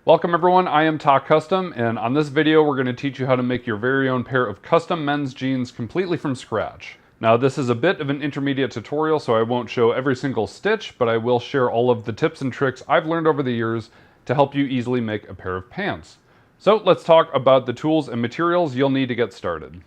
Welcome everyone, I am Tock Custom, and on this video we're going to teach you how to make your very own pair of custom men's jeans completely from scratch. Now this is a bit of an intermediate tutorial, so I won't show every single stitch, but I will share all of the tips and tricks I've learned over the years to help you easily make a pair of pants. So let's talk about the tools and materials you'll need to get started.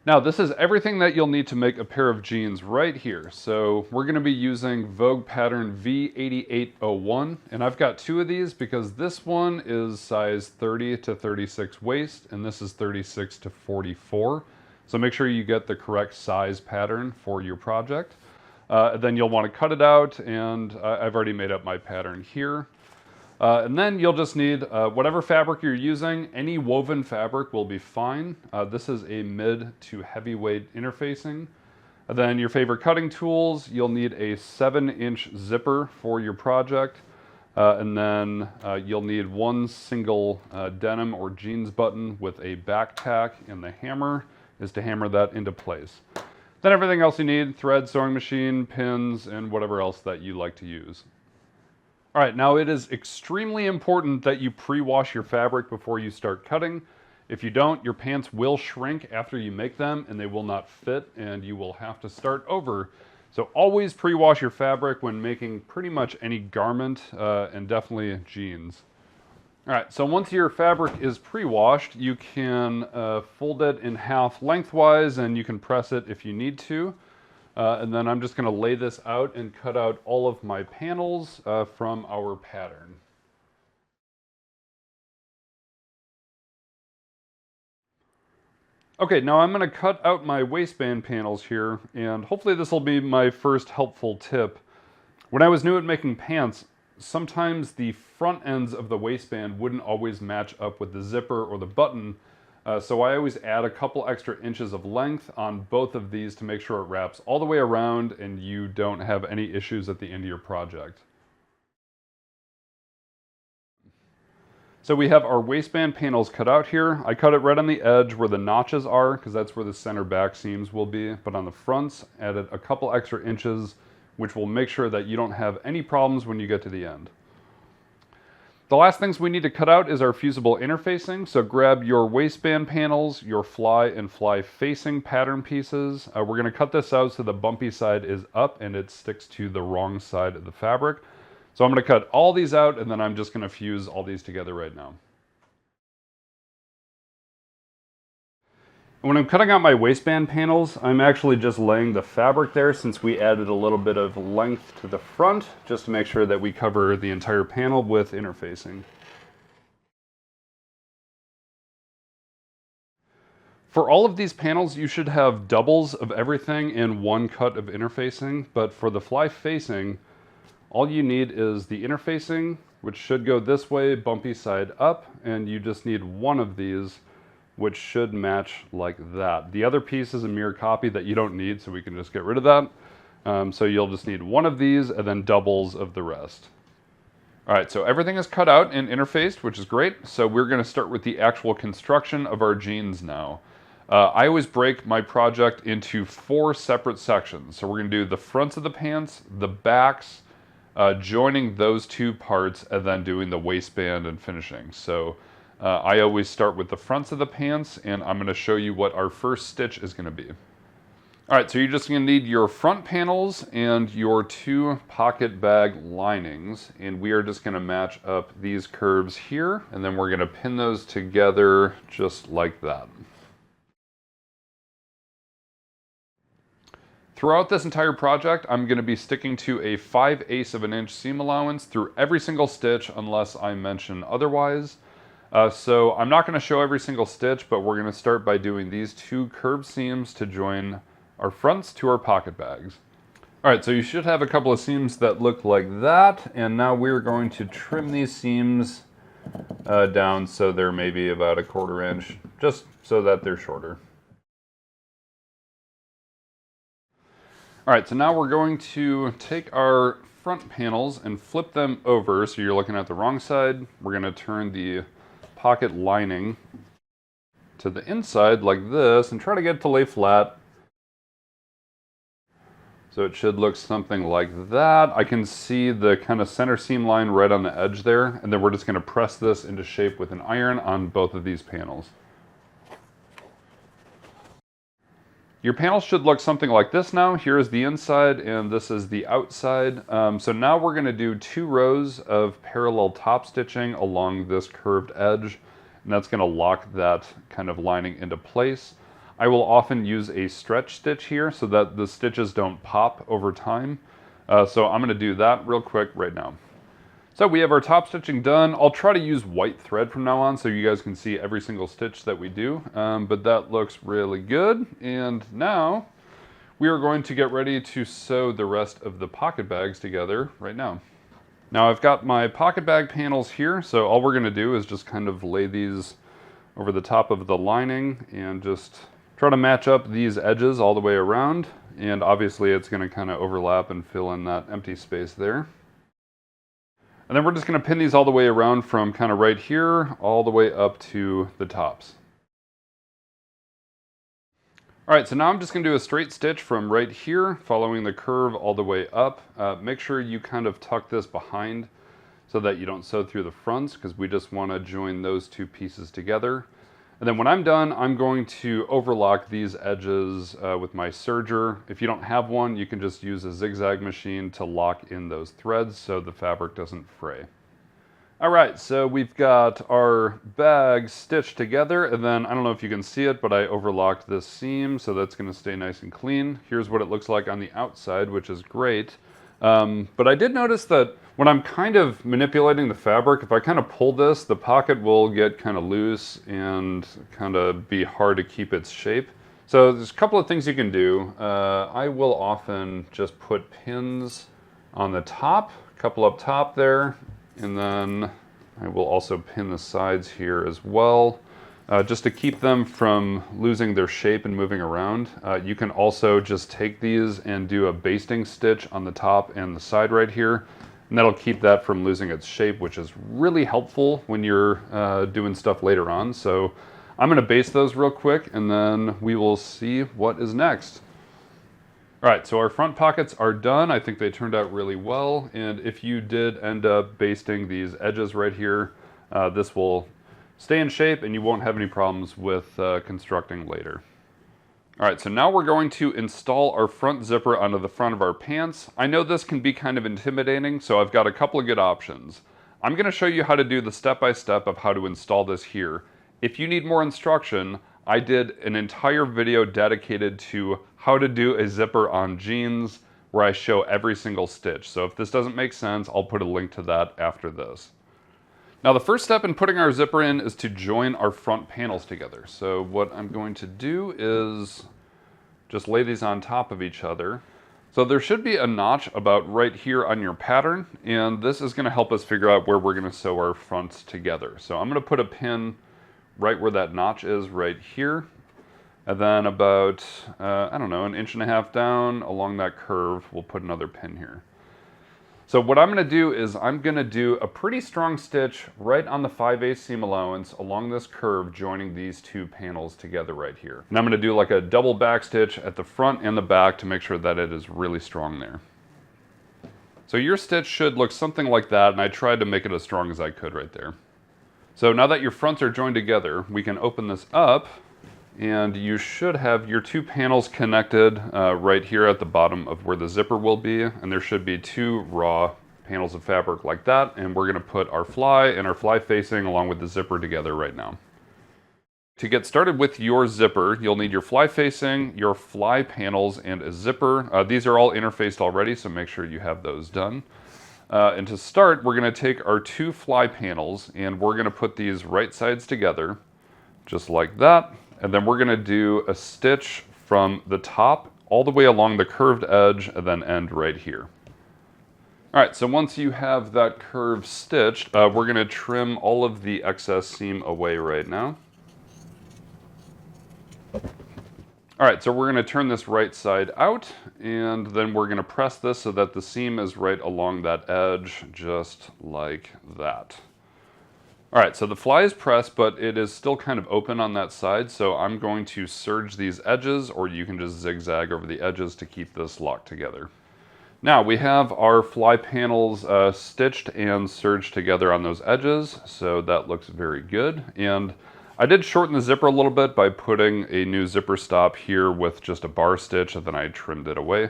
Now this is everything that you'll need to make a pair of jeans right here. So we're going to be using Vogue pattern V8801, and I've got two of these because this one is size 30 to 36 waist and this is 36 to 44. So make sure you get the correct size pattern for your project. Then you'll want to cut it out, and I've already made up my pattern here. And then you'll just need whatever fabric you're using. Any woven fabric will be fine. This is a mid to heavyweight interfacing. And then your favorite cutting tools. You'll need a 7-inch zipper for your project. And then you'll need one single denim or jeans button with a back tack, and the hammer is to hammer that into place. Then everything else you need: thread, sewing machine, pins, and whatever else that you like to use. All right, now it is extremely important that you pre-wash your fabric before you start cutting. If you don't, your pants will shrink after you make them and they will not fit, and you will have to start over. So always pre-wash your fabric when making pretty much any garment, and definitely jeans. All right, so once your fabric is pre-washed, you can fold it in half lengthwise, and you can press it if you need to. And then I'm just going to lay this out and cut out all of my panels from our pattern. Okay, now I'm going to cut out my waistband panels here, and hopefully this will be my first helpful tip. When I was new at making pants, sometimes the front ends of the waistband wouldn't always match up with the zipper or the button. So I always add a couple extra inches of length on both of these to make sure it wraps all the way around and you don't have any issues at the end of your project. So we have our waistband panels cut out here. I cut it right on the edge where the notches are, because that's where the center back seams will be. But on the fronts, added a couple extra inches, which will make sure that you don't have any problems when you get to the end. The last things we need to cut out is our fusible interfacing. So grab your waistband panels, your fly and fly facing pattern pieces. We're going to cut this out so the bumpy side is up and it sticks to the wrong side of the fabric. So I'm going to cut all these out, and then I'm just going to fuse all these together right now. When I'm cutting out my waistband panels, I'm actually just laying the fabric there, since we added a little bit of length to the front, just to make sure that we cover the entire panel with interfacing. For all of these panels, you should have doubles of everything in one cut of interfacing, but for the fly facing, all you need is the interfacing, which should go this way, bumpy side up, and you just need one of these, which should match like that. The other piece is a mirror copy that you don't need, so we can just get rid of that. So you'll just need one of these and then doubles of the rest. All right, so everything is cut out and interfaced, which is great. So we're gonna start with the actual construction of our jeans now. I always break my project into 4 separate sections. So we're gonna do the fronts of the pants, the backs, joining those 2 parts, and then doing the waistband and finishing. So I always start with the fronts of the pants, and I'm going to show you what our first stitch is going to be. Alright, so you're just going to need your front panels and your 2 pocket bag linings, and we are just going to match up these curves here, and then we're going to pin those together just like that. Throughout this entire project, I'm going to be sticking to a 5/8 of an inch seam allowance through every single stitch unless I mention otherwise. So I'm not going to show every single stitch, but we're going to start by doing these 2 curved seams to join our fronts to our pocket bags. Alright, so you should have a couple of seams that look like that, and now we're going to trim these seams down so they're maybe about 1/4 inch, just so that they're shorter. Alright, so now we're going to take our front panels and flip them over so you're looking at the wrong side. We're going to turn the pocket lining to the inside like this and try to get it to lay flat. So it should look something like that. I can see the kind of center seam line right on the edge there, and then we're just going to press this into shape with an iron on both of these panels. Your panel should look something like this now. Here is the inside and this is the outside. So now we're going to do 2 rows of parallel top stitching along this curved edge, and that's going to lock that kind of lining into place. I will often use a stretch stitch here so that the stitches don't pop over time. So I'm going to do that real quick right now. So we have our top stitching done. I'll try to use white thread from now on so you guys can see every single stitch that we do. But that looks really good. And now we are going to get ready to sew the rest of the pocket bags together right now. Now I've got my pocket bag panels here. So all we're going to do is just kind of lay these over the top of the lining and just try to match up these edges all the way around. And obviously it's going to kind of overlap and fill in that empty space there. And then we're just going to pin these all the way around from kind of right here all the way up to the tops. All right, so now I'm just going to do a straight stitch from right here, following the curve all the way up. Make sure you kind of tuck this behind so that you don't sew through the fronts, because we just want to join those 2 pieces together. And then when I'm done, I'm going to overlock these edges with my serger. If you don't have one, you can just use a zigzag machine to lock in those threads so the fabric doesn't fray. All right, so we've got our bag stitched together, and then I don't know if you can see it, but I overlocked this seam, so that's going to stay nice and clean. Here's what it looks like on the outside, which is great. But I did notice that when I'm kind of manipulating the fabric, if I kind of pull this, the pocket will get kind of loose and kind of be hard to keep its shape. So there's a couple of things you can do. I will often just put pins on the top, a couple up top there, and then I will also pin the sides here as well, just to keep them from losing their shape and moving around. You can also just take these and do a basting stitch on the top and the side right here, and that'll keep that from losing its shape, which is really helpful when you're doing stuff later on. So I'm going to baste those real quick, and then we will see what is next. All right, so our front pockets are done. I think they turned out really well, and if you did end up basting these edges right here, this will stay in shape and you won't have any problems with constructing later. All right, so now we're going to install our front zipper onto the front of our pants. I know this can be kind of intimidating, so I've got a couple of good options. I'm going to show you how to do the step-by-step of how to install this here. If you need more instruction, I did an entire video dedicated to how to do a zipper on jeans where I show every single stitch. So if this doesn't make sense, I'll put a link to that after this. Now the first step in putting our zipper in is to join our front panels together. So what I'm going to do is just lay these on top of each other. So there should be a notch about right here on your pattern, and this is going to help us figure out where we're going to sew our fronts together. So I'm going to put a pin right where that notch is right here, and then about, I don't know, 1.5 inches down along that curve, we'll put another pin here. So what I'm going to do is I'm going to do a pretty strong stitch right on the 5/8 seam allowance along this curve, joining these 2 panels together right here. And I'm going to do like a double back stitch at the front and the back to make sure that it is really strong there. So your stitch should look something like that, and I tried to make it as strong as I could right there. So now that your fronts are joined together, we can open this up, and you should have your 2 panels connected right here at the bottom of where the zipper will be, and there should be 2 raw panels of fabric like that, and we're going to put our fly and our fly facing along with the zipper together right now. To get started with your zipper, you'll need your fly facing, your fly panels, and a zipper. These are all interfaced already, so make sure you have those done. And to start, we're going to take our 2 fly panels, and we're going to put these right sides together, just like that. And then we're going to do a stitch from the top all the way along the curved edge and then end right here. All right, so once you have that curve stitched, we're going to trim all of the excess seam away right now. All right, so we're going to turn this right side out, and then we're going to press this so that the seam is right along that edge, just like that. All right, so the fly is pressed, but it is still kind of open on that side, so I'm going to serge these edges, or you can just zigzag over the edges to keep this locked together. Now we have our fly panels stitched and serged together on those edges, so that looks very good. And I did shorten the zipper a little bit by putting a new zipper stop here with just a bar stitch, and then I trimmed it away.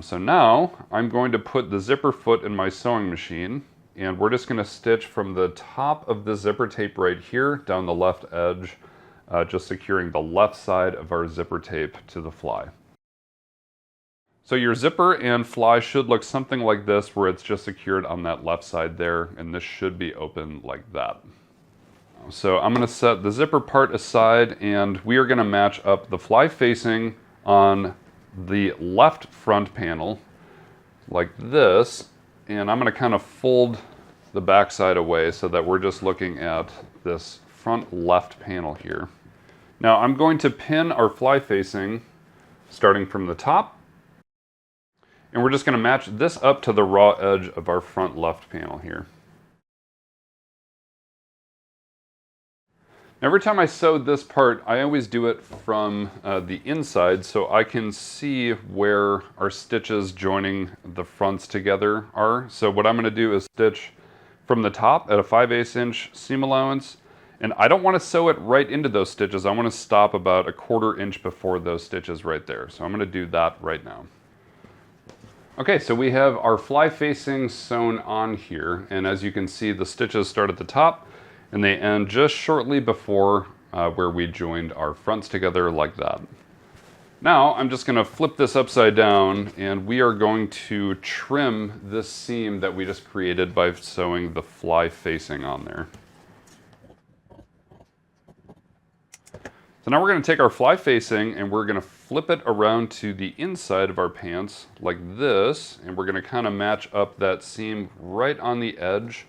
So now I'm going to put the zipper foot in my sewing machine, and we're just going to stitch from the top of the zipper tape right here down the left edge, just securing the left side of our zipper tape to the fly. So your zipper and fly should look something like this, where it's just secured on that left side there, and this should be open like that. So I'm going to set the zipper part aside, and we are going to match up the fly facing on the left front panel like this, and I'm going to kind of fold the back side away so that we're just looking at this front left panel here. Now I'm going to pin our fly facing starting from the top, and we're just going to match this up to the raw edge of our front left panel here. Every time I sew this part, I always do it from the inside so I can see where our stitches joining the fronts together are. So what I'm going to do is stitch from the top at a 5/8 inch seam allowance, and I don't want to sew it right into those stitches. I want to stop about a 1/4 inch before those stitches right there. So I'm going to do that right now. Okay, so we have our fly facing sewn on here, and as you can see, the stitches start at the top and they end just shortly before where we joined our fronts together like that. Now I'm just going to flip this upside down, and we are going to trim this seam that we just created by sewing the fly facing on there. So now we're going to take our fly facing and we're going to flip it around to the inside of our pants like this, and we're going to kind of match up that seam right on the edge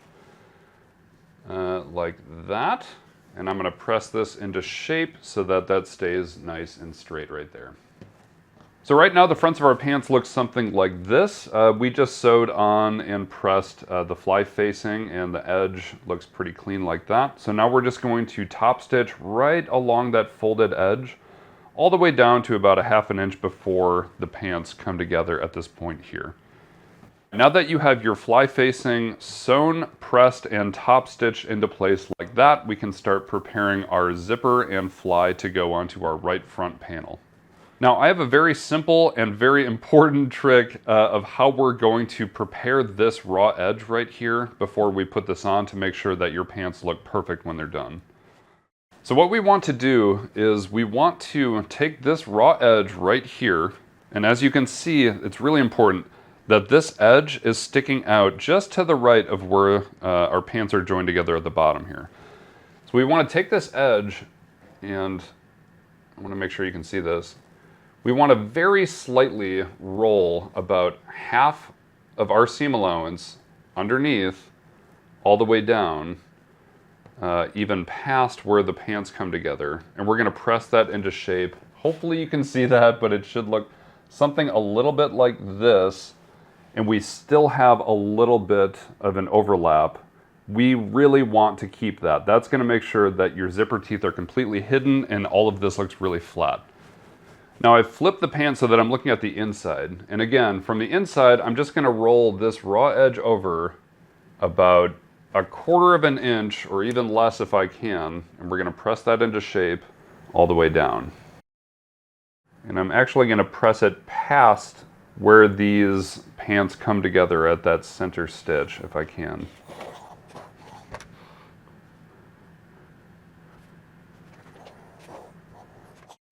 like that, and I'm going to press this into shape so that that stays nice and straight right there. So right now the fronts of our pants look something like this. We just sewed on and pressed the fly facing, and the edge looks pretty clean like that. So now we're just going to top stitch right along that folded edge all the way down to about a 1/2 inch before the pants come together at this point here. Now that you have your fly facing sewn, pressed, and top stitched into place like that, we can start preparing our zipper and fly to go onto our right front panel. Now I have a very simple and very important trick of how we're going to prepare this raw edge right here before we put this on to make sure that your pants look perfect when they're done. So what we want to do is we want to take this raw edge right here, and as you can see, it's really important that this edge is sticking out just to the right of where our pants are joined together at the bottom here. So we want to take this edge, and I want to make sure you can see this. We want to very slightly roll about half of our seam allowance underneath all the way down, even past where the pants come together. And we're going to press that into shape. Hopefully you can see that, but it should look something a little bit like this. And we still have a little bit of an overlap. We really want to keep that. That's going to make sure that your zipper teeth are completely hidden and all of this looks really flat. Now I've flipped the pants so that I'm looking at the inside. And again, from the inside, I'm just going to roll this raw edge over about a 1/4 inch or even less if I can. And we're going to press that into shape all the way down. And I'm actually going to press it past where these pants come together at that center stitch if I can.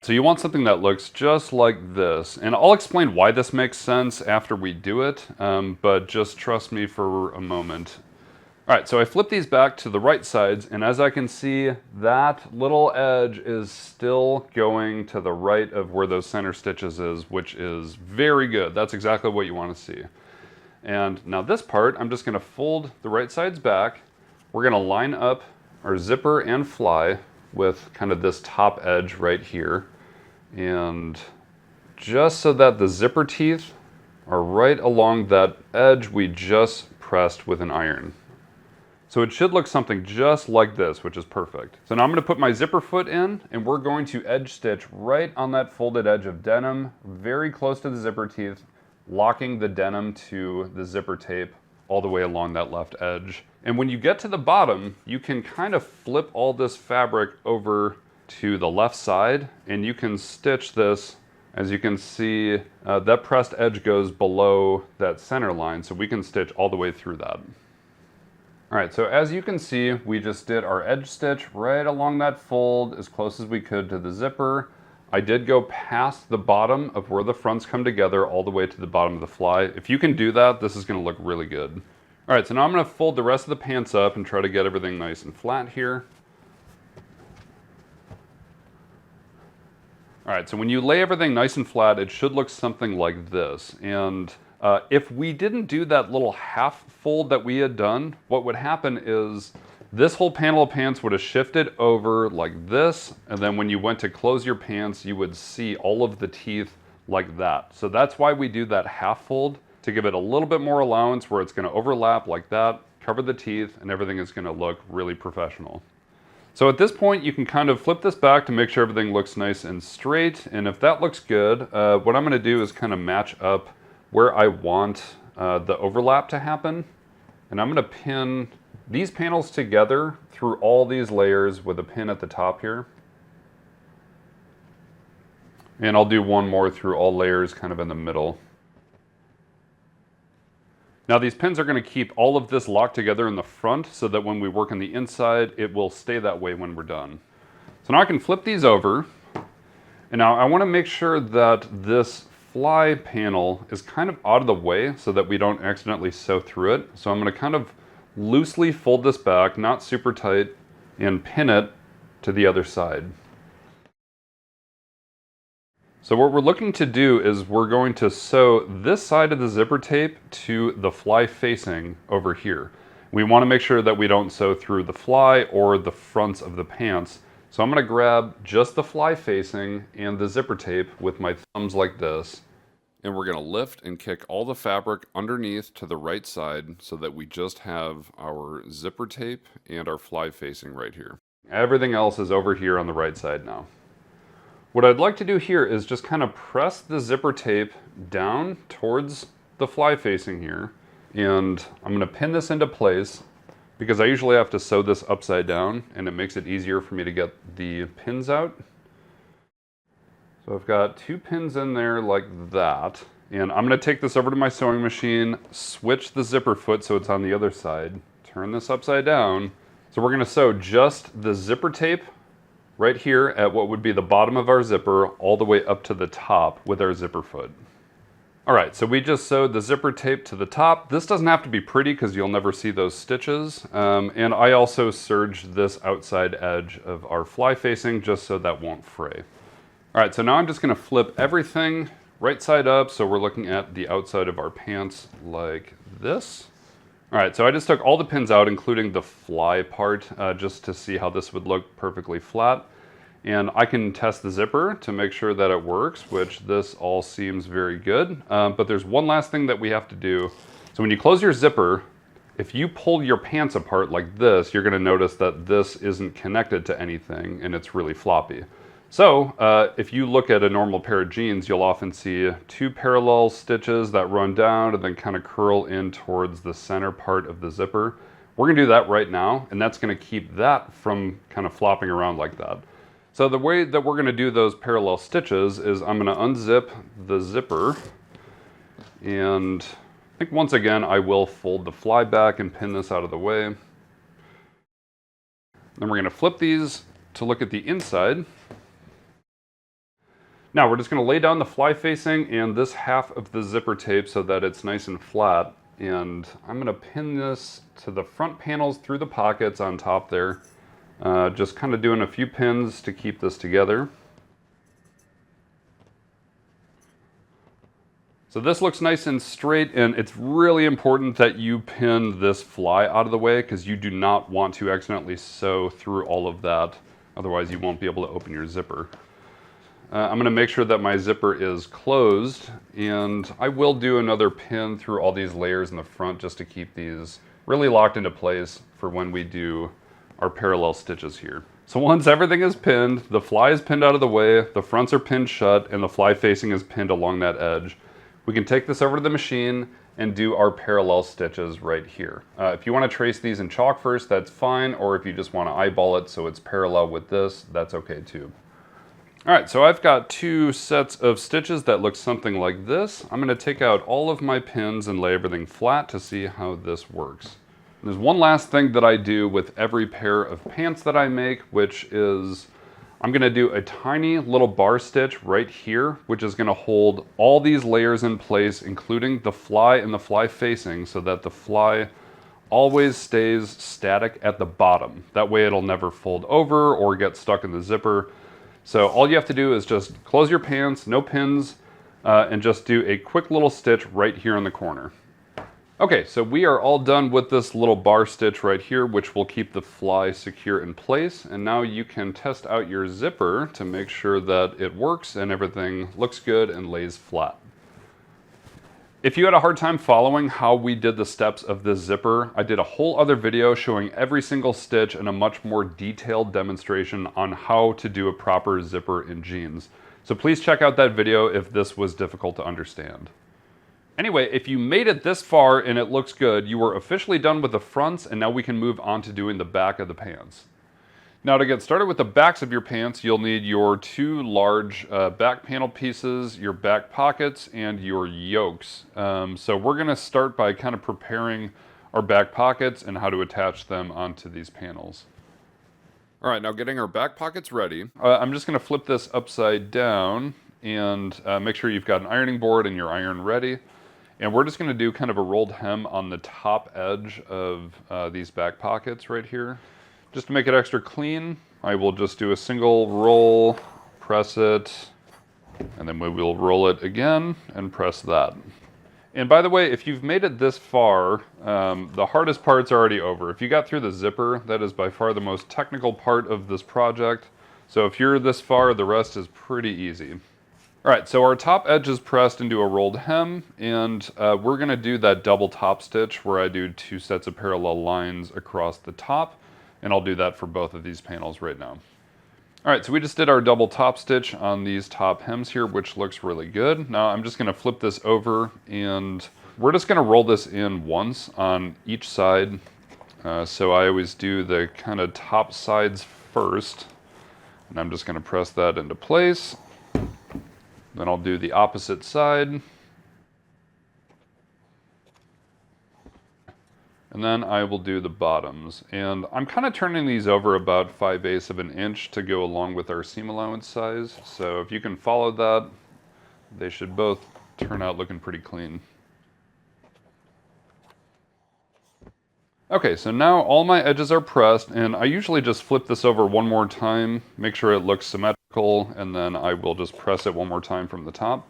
So you want something that looks just like this, and I'll explain why this makes sense after we do it, but just trust me for a moment. All right, so I flip these back to the right sides, and as I can see, that little edge is still going to the right of where those center stitches is, which is very good. That's exactly what you want to see. And now this part, I'm just going to fold the right sides back. We're going to line up our zipper and fly with kind of this top edge right here. And just so that the zipper teeth are right along that edge we just pressed with an iron. So it should look something just like this, which is perfect. So now I'm going to put my zipper foot in, and we're going to edge stitch right on that folded edge of denim, very close to the zipper teeth, locking the denim to the zipper tape all the way along that left edge. And when you get to the bottom, you can kind of flip all this fabric over to the left side, and you can stitch this. As you can see, that pressed edge goes below that center line, so we can stitch all the way through that. All right, so as you can see, we just did our edge stitch right along that fold as close as we could to the zipper. I did go past the bottom of where the fronts come together all the way to the bottom of the fly. If you can do that, this is gonna look really good. All right, so now I'm gonna fold the rest of the pants up and try to get everything nice and flat here. All right, so when you lay everything nice and flat, it should look something like this. And if we didn't do that little half fold that we had done, what would happen is this whole panel of pants would have shifted over like this, and then when you went to close your pants, you would see all of the teeth like that. So that's why we do that half fold, to give it a little bit more allowance where it's gonna overlap like that, cover the teeth, and everything is gonna look really professional. So at this point, you can kind of flip this back to make sure everything looks nice and straight, and if that looks good, what I'm gonna do is kind of match up where I want the overlap to happen. And I'm gonna pin these panels together through all these layers with a pin at the top here. And I'll do one more through all layers kind of in the middle. Now these pins are gonna keep all of this locked together in the front so that when we work on the inside, it will stay that way when we're done. So now I can flip these over. And now I wanna make sure that this fly panel is kind of out of the way so that we don't accidentally sew through it. So I'm going to kind of loosely fold this back, not super tight, and pin it to the other side. So what we're looking to do is we're going to sew this side of the zipper tape to the fly facing over here. We want to make sure that we don't sew through the fly or the fronts of the pants. So I'm going to grab just the fly facing and the zipper tape with my thumbs like this. And we're going to lift and kick all the fabric underneath to the right side so that we just have our zipper tape and our fly facing right here. Everything else is over here on the right side now. What I'd like to do here is just kind of press the zipper tape down towards the fly facing here. And I'm going to pin this into place, because I usually have to sew this upside down, and it makes it easier for me to get the pins out. So I've got 2 pins in there like that, and I'm going to take this over to my sewing machine, switch the zipper foot so it's on the other side, turn this upside down. So we're going to sew just the zipper tape right here at what would be the bottom of our zipper all the way up to the top with our zipper foot. All right, so we just sewed the zipper tape to the top. This doesn't have to be pretty because you'll never see those stitches. And I also serged this outside edge of our fly facing just so that won't fray. All right, so now I'm just gonna flip everything right side up so we're looking at the outside of our pants like this. All right, so I just took all the pins out, including the fly part, just to see how this would look perfectly flat. And I can test the zipper to make sure that it works, which this all seems very good. But there's one last thing that we have to do. So when you close your zipper, if you pull your pants apart like this, you're gonna notice that this isn't connected to anything and it's really floppy. So if you look at a normal pair of jeans, you'll often see 2 parallel stitches that run down and then kind of curl in towards the center part of the zipper. We're gonna do that right now, and that's gonna keep that from kind of flopping around like that. So the way that we're gonna do those parallel stitches is I'm gonna unzip the zipper, and I think once again I will fold the fly back and pin this out of the way. Then we're gonna flip these to look at the inside. Now we're just gonna lay down the fly facing and this half of the zipper tape so that it's nice and flat. And I'm gonna pin this to the front panels through the pockets on top there. Just kind of doing a few pins to keep this together. So this looks nice and straight, and it's really important that you pin this fly out of the way because you do not want to accidentally sew through all of that. Otherwise you won't be able to open your zipper. I'm going to make sure that my zipper is closed, and I will do another pin through all these layers in the front just to keep these really locked into place for when we do our parallel stitches here. So once everything is pinned, the fly is pinned out of the way, the fronts are pinned shut, and the fly facing is pinned along that edge, we can take this over to the machine and do our parallel stitches right here. If you want to trace these in chalk first, that's fine, or if you just want to eyeball it so it's parallel with this, that's okay too. All right, so I've got 2 sets of stitches that look something like this. I'm going to take out all of my pins and lay everything flat to see how this works. There's one last thing that I do with every pair of pants that I make, which is I'm going to do a tiny little bar stitch right here, which is going to hold all these layers in place, including the fly and the fly facing, so that the fly always stays static at the bottom. That way it'll never fold over or get stuck in the zipper. So all you have to do is just close your pants, no pins, and just do a quick little stitch right here in the corner. Okay, so we are all done with this little bar stitch right here, which will keep the fly secure in place. And now you can test out your zipper to make sure that it works and everything looks good and lays flat. If you had a hard time following how we did the steps of this zipper, I did a whole other video showing every single stitch and a much more detailed demonstration on how to do a proper zipper in jeans. So please check out that video if this was difficult to understand. Anyway, if you made it this far and it looks good, you are officially done with the fronts, and now we can move on to doing the back of the pants. Now to get started with the backs of your pants, you'll need your 2 large back panel pieces, your back pockets, and your yokes. So we're going to start by kind of preparing our back pockets and how to attach them onto these panels. All right, now getting our back pockets ready, I'm just going to flip this upside down and make sure you've got an ironing board and your iron ready. And we're just going to do kind of a rolled hem on the top edge of these back pockets right here. Just to make it extra clean, I will just do a single roll, press it, and then we will roll it again and press that. And by the way, if you've made it this far, the hardest part's already over. If you got through the zipper, that is by far the most technical part of this project. So if you're this far, the rest is pretty easy. All right, so our top edge is pressed into a rolled hem, and we're going to do that double top stitch where I do 2 sets of parallel lines across the top, and I'll do that for both of these panels right now. All right, so we just did our double top stitch on these top hems here, which looks really good. Now I'm just going to flip this over, and we're just going to roll this in once on each side. So I always do the kind of top sides first, and I'm just going to press that into place. Then I'll do the opposite side. And then I will do the bottoms. And I'm kind of turning these over about 5/8 of an inch to go along with our seam allowance size. So if you can follow that, they should both turn out looking pretty clean. Okay, so now all my edges are pressed, and I usually just flip this over one more time, make sure it looks symmetrical, and then I will just press it one more time from the top.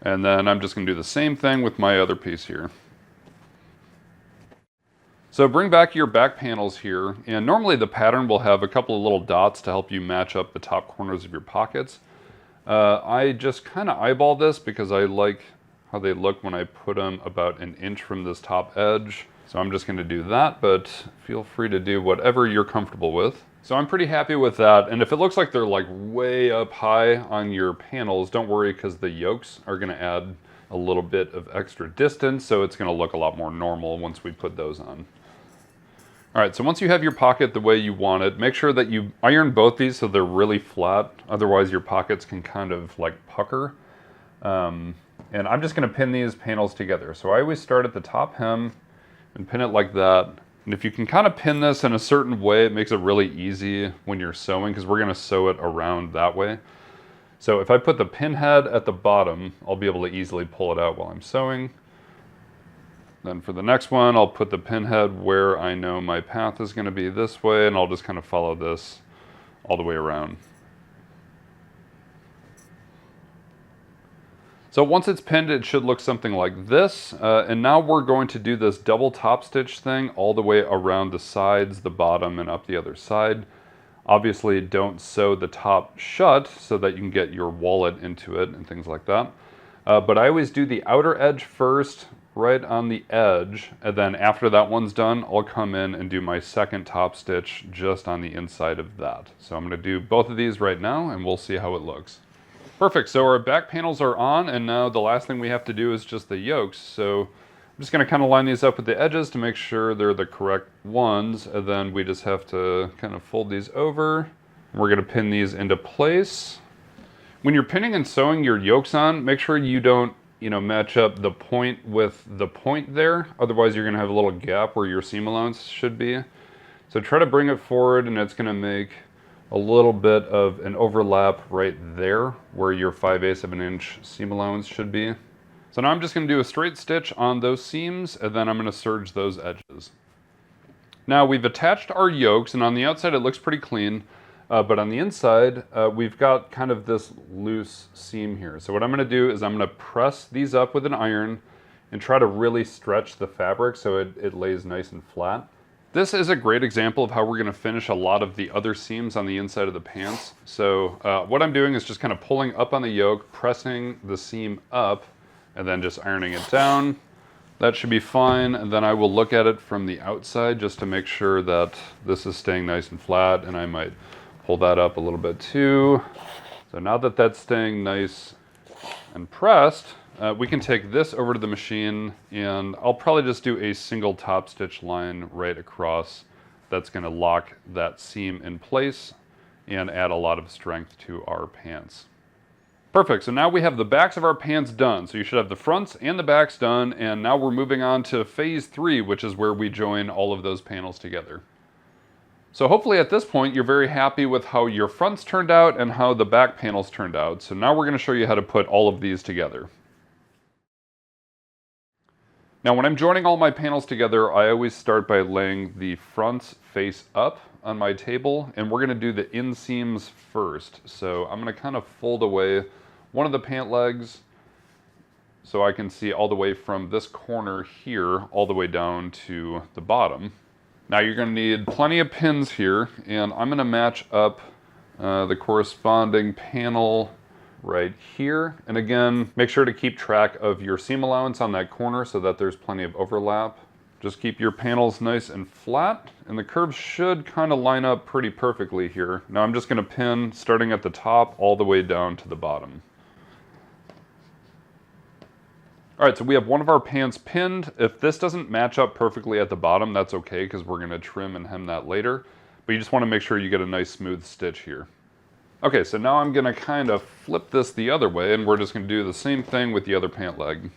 And then I'm just going to do the same thing with my other piece here. So bring back your back panels here, and normally the pattern will have a couple of little dots to help you match up the top corners of your pockets. I just kind of eyeball this because I like how they look when I put them about an inch from this top edge. So I'm just going to do that, but feel free to do whatever you're comfortable with. So I'm pretty happy with that, and if it looks like they're like way up high on your panels, don't worry, because the yokes are going to add a little bit of extra distance, so it's going to look a lot more normal once we put those on. All right, so once you have your pocket the way you want it, make sure that you iron both these so they're really flat, otherwise your pockets can kind of like pucker. And I'm just going to pin these panels together. So I always start at the top hem and pin it like that. And if you can kind of pin this in a certain way, it makes it really easy when you're sewing, because we're going to sew it around that way. So if I put the pin head at the bottom, I'll be able to easily pull it out while I'm sewing. Then for the next one, I'll put the pin head where I know my path is going to be this way, and I'll just kind of follow this all the way around. So once it's pinned, it should look something like this. And now we're going to do this double top stitch thing all the way around the sides, the bottom, and up the other side. Obviously, don't sew the top shut so that you can get your wallet into it and things like that. But I always do the outer edge first, right on the edge, and then after that one's done, I'll come in and do my second top stitch just on the inside of that. So I'm going to do both of these right now, and we'll see how it looks. Perfect, so our back panels are on, and now the last thing we have to do is just the yokes. So I'm just going to kind of line these up with the edges to make sure they're the correct ones, and then we just have to kind of fold these over. We're going to pin these into place. When you're pinning and sewing your yokes on, make sure you don't match up the point with the point there. Otherwise, you're going to have a little gap where your seam allowance should be. So try to bring it forward, and it's going to make a little bit of an overlap right there where your 5/8 of an inch seam allowance should be. So now I'm just going to do a straight stitch on those seams, and then I'm going to serge those edges. Now we've attached our yokes, and on the outside it looks pretty clean. But on the inside, we've got kind of this loose seam here. So what I'm going to do is I'm going to press these up with an iron and try to really stretch the fabric so it lays nice and flat. This is a great example of how we're going to finish a lot of the other seams on the inside of the pants. So what I'm doing is just kind of pulling up on the yoke, pressing the seam up, and then just ironing it down. That should be fine, and then I will look at it from the outside just to make sure that this is staying nice and flat, and I might pull that up a little bit too. So now that that's staying nice and pressed, we can take this over to the machine, and I'll probably just do a single top stitch line right across. That's going to lock that seam in place and add a lot of strength to our pants. Perfect, so now we have the backs of our pants done. So you should have the fronts and the backs done, and now we're moving on to phase 3, which is where we join all of those panels together. So hopefully at this point you're very happy with how your fronts turned out and how the back panels turned out. So now we're going to show you how to put all of these together. Now when I'm joining all my panels together, I always start by laying the fronts face up on my table, and we're going to do the inseams first. So I'm going to kind of fold away one of the pant legs so I can see all the way from this corner here all the way down to the bottom. Now you're going to need plenty of pins here, and I'm going to match up the corresponding panel right here. And again, make sure to keep track of your seam allowance on that corner so that there's plenty of overlap. Just keep your panels nice and flat, and the curves should kind of line up pretty perfectly here. Now I'm just going to pin starting at the top all the way down to the bottom. Alright, so we have one of our pants pinned. If this doesn't match up perfectly at the bottom, that's okay because we're going to trim and hem that later. But you just want to make sure you get a nice smooth stitch here. Okay, so now I'm going to kind of flip this the other way, and we're just going to do the same thing with the other pant leg.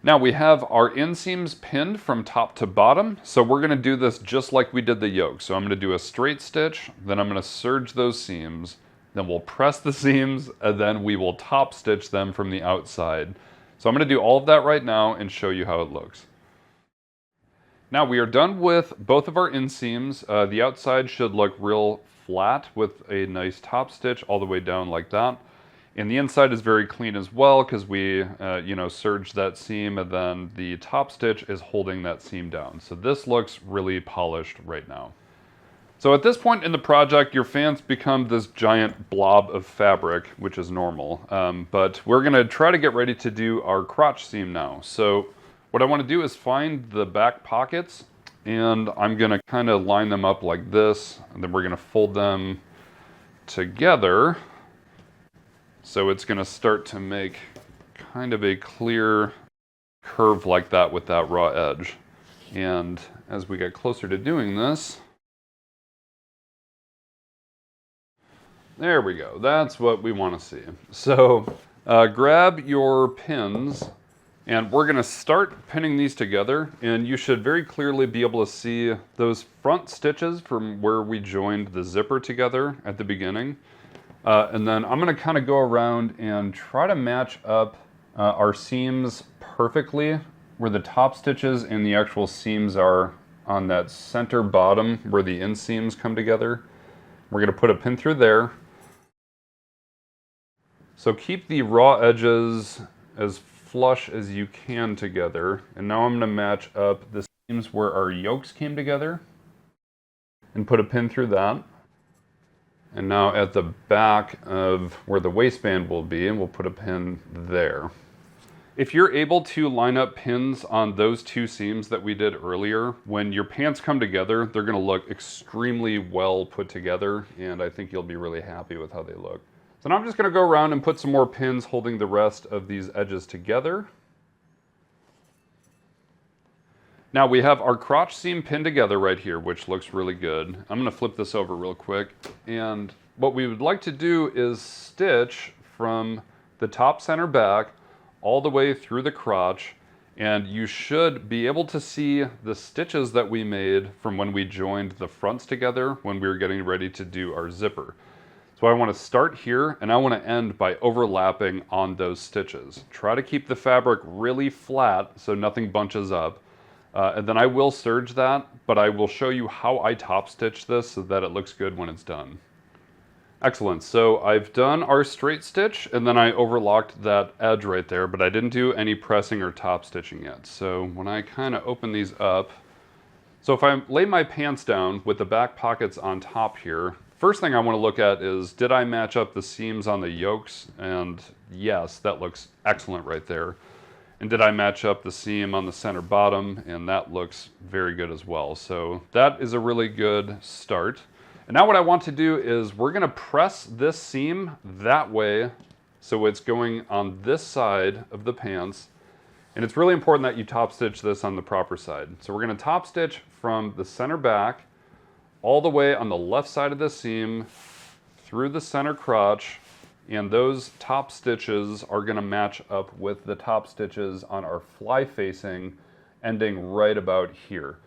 Now we have our inseams pinned from top to bottom, so we're going to do this just like we did the yoke. So I'm going to do a straight stitch, then I'm going to serge those seams, then we'll press the seams, and then we will top stitch them from the outside. So I'm going to do all of that right now and show you how it looks. Now we are done with both of our inseams. The outside should look real flat with a nice top stitch all the way down like that. And the inside is very clean as well because we serged that seam, and then the top stitch is holding that seam down. So this looks really polished right now. So at this point in the project, your fans become this giant blob of fabric, which is normal. But we're going to try to get ready to do our crotch seam now. So what I want to do is find the back pockets, and I'm going to kind of line them up like this, and then we're going to fold them together. So it's going to start to make kind of a clear curve like that with that raw edge. And as we get closer to doing this, there we go. That's what we want to see. So grab your pins, and we're going to start pinning these together, and you should very clearly be able to see those front stitches from where we joined the zipper together at the beginning. And then I'm going to kind of go around and try to match up our seams perfectly where the top stitches and the actual seams are on that center bottom where the inseams come together. We're going to put a pin through there. So keep the raw edges as flush as you can together. And now I'm going to match up the seams where our yokes came together and put a pin through that. And now at the back of where the waistband will be, and we'll put a pin there. If you're able to line up pins on those two seams that we did earlier, when your pants come together, they're gonna look extremely well put together, and I think you'll be really happy with how they look. So now I'm just gonna go around and put some more pins holding the rest of these edges together. Now we have our crotch seam pinned together right here, which looks really good. I'm gonna flip this over real quick. And what we would like to do is stitch from the top center back all the way through the crotch. And you should be able to see the stitches that we made from when we joined the fronts together when we were getting ready to do our zipper. So I wanna start here and I wanna end by overlapping on those stitches. Try to keep the fabric really flat so nothing bunches up. And then I will serge that, but I will show you how I top stitch this so that it looks good when it's done. Excellent, so I've done our straight stitch and then I overlocked that edge right there, but I didn't do any pressing or top stitching yet. So when I kind of open these up, so if I lay my pants down with the back pockets on top here, first thing I want to look at is, did I match up the seams on the yokes? And yes, that looks excellent right there. And did I match up the seam on the center bottom? And that looks very good as well. So that is a really good start. And now what I want to do is we're gonna press this seam that way so it's going on this side of the pants. And it's really important that you top stitch this on the proper side. So we're gonna top stitch from the center back all the way on the left side of the seam through the center crotch. And those top stitches are gonna match up with the top stitches on our fly facing ending right about here.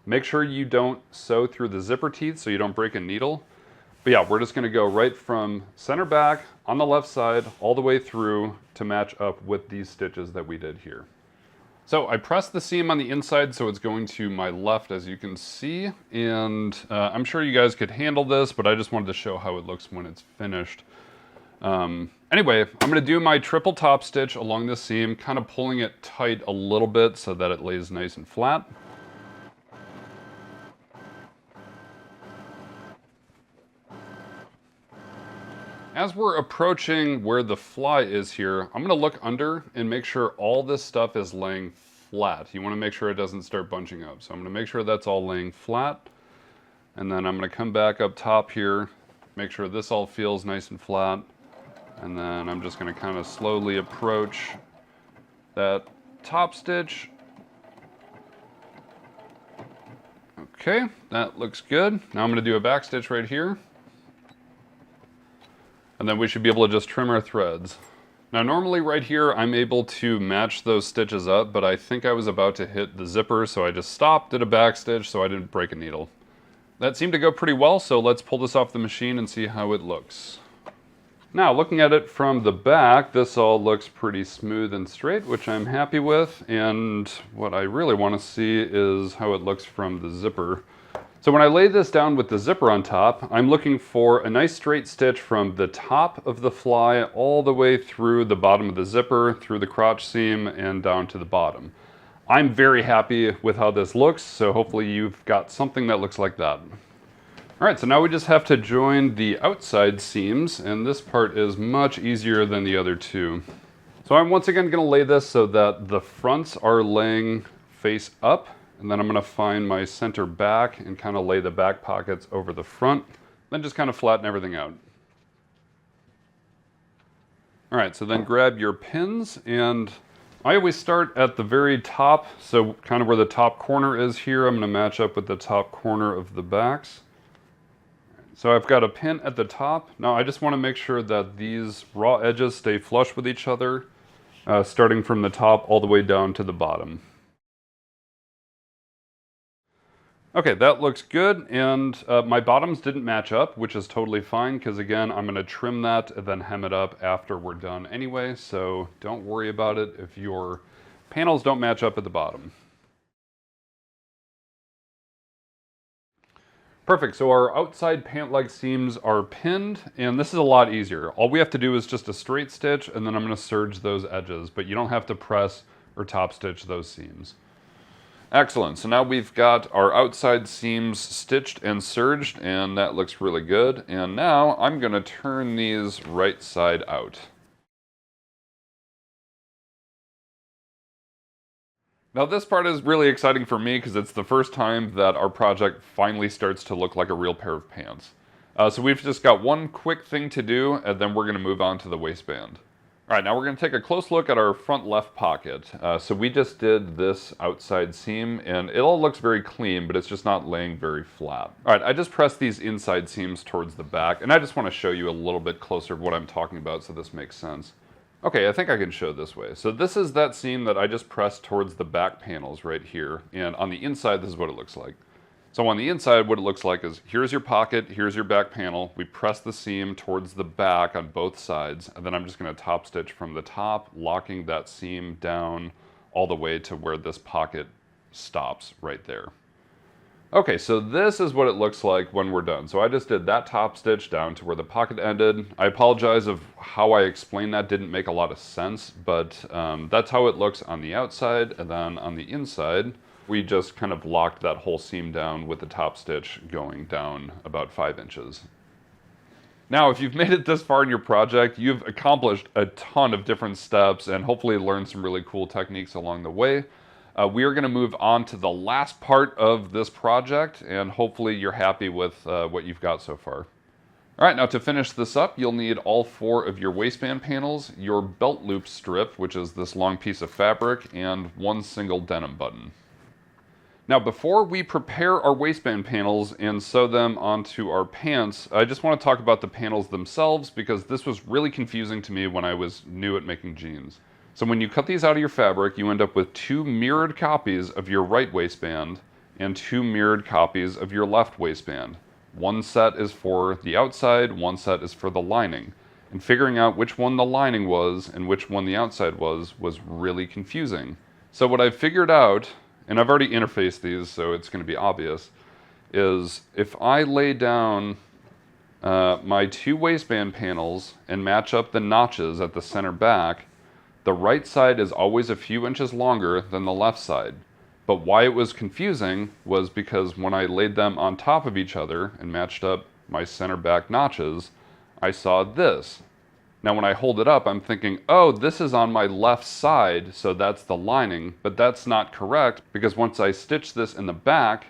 Make sure you don't sew through the zipper teeth so you don't break a needle. But yeah, we're just gonna go right from center back on the left side all the way through to match up with these stitches that we did here. So I pressed the seam on the inside so it's going to my left, as you can see, and I'm sure you guys could handle this, but I just wanted to show how it looks when it's finished. Anyway, I'm gonna do my triple top stitch along this seam, kind of pulling it tight a little bit so that it lays nice and flat. As we're approaching where the fly is here, I'm gonna look under and make sure all this stuff is laying flat. You wanna make sure it doesn't start bunching up. So I'm gonna make sure that's all laying flat. And then I'm gonna come back up top here, make sure this all feels nice and flat. And then I'm just gonna kind of slowly approach that top stitch. Okay, that looks good. Now I'm gonna do a back stitch right here. And then we should be able to just trim our threads. Now normally right here I'm able to match those stitches up, but I think I was about to hit the zipper, so I just stopped, did a back stitch so I didn't break a needle. That seemed to go pretty well, so let's pull this off the machine and see how it looks. Now looking at it from the back, this all looks pretty smooth and straight, which I'm happy with, and what I really want to see is how it looks from the zipper. So when I lay this down with the zipper on top, I'm looking for a nice straight stitch from the top of the fly all the way through the bottom of the zipper, through the crotch seam, and down to the bottom. I'm very happy with how this looks, so hopefully you've got something that looks like that. All right, so now we just have to join the outside seams, and this part is much easier than the other two. So I'm once again gonna lay this so that the fronts are laying face up, and then I'm gonna find my center back and kind of lay the back pockets over the front, then just kind of flatten everything out. All right, so then grab your pins, and I always start at the very top, so kind of where the top corner is here, I'm gonna match up with the top corner of the backs. So I've got a pin at the top. Now I just wanna make sure that these raw edges stay flush with each other, starting from the top all the way down to the bottom. Okay, that looks good, and my bottoms didn't match up, which is totally fine, because again, I'm gonna trim that and then hem it up after we're done anyway, so don't worry about it if your panels don't match up at the bottom. Perfect, so our outside pant leg seams are pinned, and this is a lot easier. All we have to do is just a straight stitch, and then I'm gonna serge those edges, but you don't have to press or top stitch those seams. Excellent. So now we've got our outside seams stitched and serged, and that looks really good. And now I'm going to turn these right side out. Now this part is really exciting for me because it's the first time that our project finally starts to look like a real pair of pants. So we've just got one quick thing to do, and then we're going to move on to the waistband. All right, now we're going to take a close look at our front left pocket. So we just did this outside seam, and it all looks very clean, but it's just not laying very flat. All right, I just pressed these inside seams towards the back, and I just want to show you a little bit closer of what I'm talking about so this makes sense. Okay, I think I can show this way. So this is that seam that I just pressed towards the back panels right here, and on the inside, this is what it looks like. So on the inside, what it looks like is here's your pocket, here's your back panel. We press the seam towards the back on both sides, and then I'm just going to top stitch from the top, locking that seam down all the way to where this pocket stops right there. Okay, so this is what it looks like when we're done. So I just did that top stitch down to where the pocket ended. I apologize if how I explained that didn't make a lot of sense, but that's how it looks on the outside, and then on the inside, we just kind of locked that whole seam down with the top stitch going down about 5 inches. Now, if you've made it this far in your project, you've accomplished a ton of different steps and hopefully learned some really cool techniques along the way. We are going to move on to the last part of this project, and hopefully you're happy with what you've got so far. All right, now to finish this up, you'll need all 4 of your waistband panels, your belt loop strip, which is this long piece of fabric, and 1 single denim button. Now, before we prepare our waistband panels and sew them onto our pants, I just want to talk about the panels themselves because this was really confusing to me when I was new at making jeans. So when you cut these out of your fabric, you end up with 2 mirrored copies of your right waistband and 2 mirrored copies of your left waistband. One set is for the outside, one set is for the lining. And figuring out which one the lining was and which one the outside was really confusing. So what I've figured out, and I've already interfaced these so it's going to be obvious, is if I lay down my 2 waistband panels and match up the notches at the center back, the right side is always a few inches longer than the left side. But why it was confusing was because when I laid them on top of each other and matched up my center back notches, I saw this. Now when I hold it up, I'm thinking, oh, this is on my left side, so that's the lining, but that's not correct because once I stitch this in the back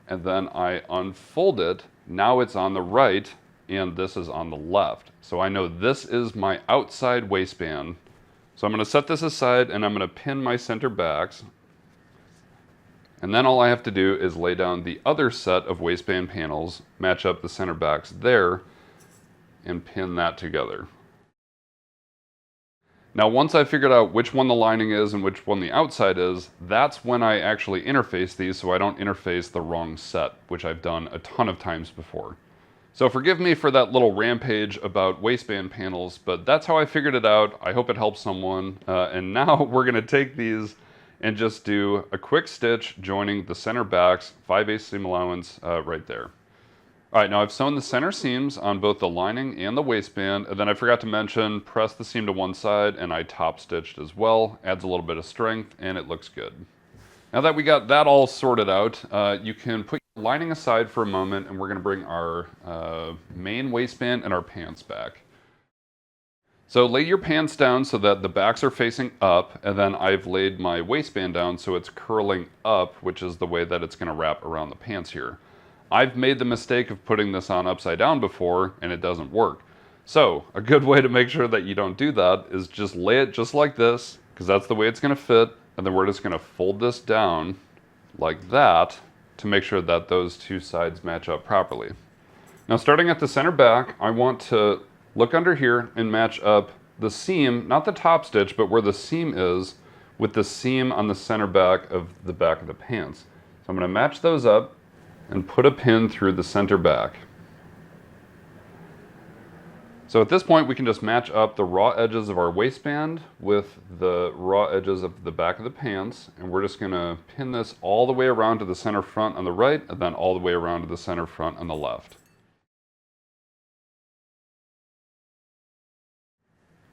and then I unfold it, now it's on the right and this is on the left. So I know this is my outside waistband. So I'm going to set this aside and I'm going to pin my center backs. And then all I have to do is lay down the other set of waistband panels, match up the center backs there, and pin that together. Now once I figured out which one the lining is and which one the outside is, that's when I actually interface these so I don't interface the wrong set, which I've done a ton of times before. So forgive me for that little rampage about waistband panels, but that's how I figured it out. I hope it helps someone. And now we're going to take these and just do a quick stitch joining the center backs, 5/8 seam allowance right there. All right, now I've sewn the center seams on both the lining and the waistband, and then I forgot to mention, press the seam to one side and I top stitched as well. Adds a little bit of strength and it looks good. Now that we got that all sorted out, you can put your lining aside for a moment and we're going to bring our main waistband and our pants back. So lay your pants down so that the backs are facing up, and then I've laid my waistband down so it's curling up, which is the way that it's going to wrap around the pants here. I've made the mistake of putting this on upside down before and it doesn't work. So a good way to make sure that you don't do that is just lay it just like this, because that's the way it's going to fit, and then we're just going to fold this down like that to make sure that those 2 sides match up properly. Now starting at the center back, I want to look under here and match up the seam, not the top stitch, but where the seam is, with the seam on the center back of the pants. So I'm going to match those up and put a pin through the center back. So at this point we can just match up the raw edges of our waistband with the raw edges of the back of the pants, and we're just going to pin this all the way around to the center front on the right and then all the way around to the center front on the left.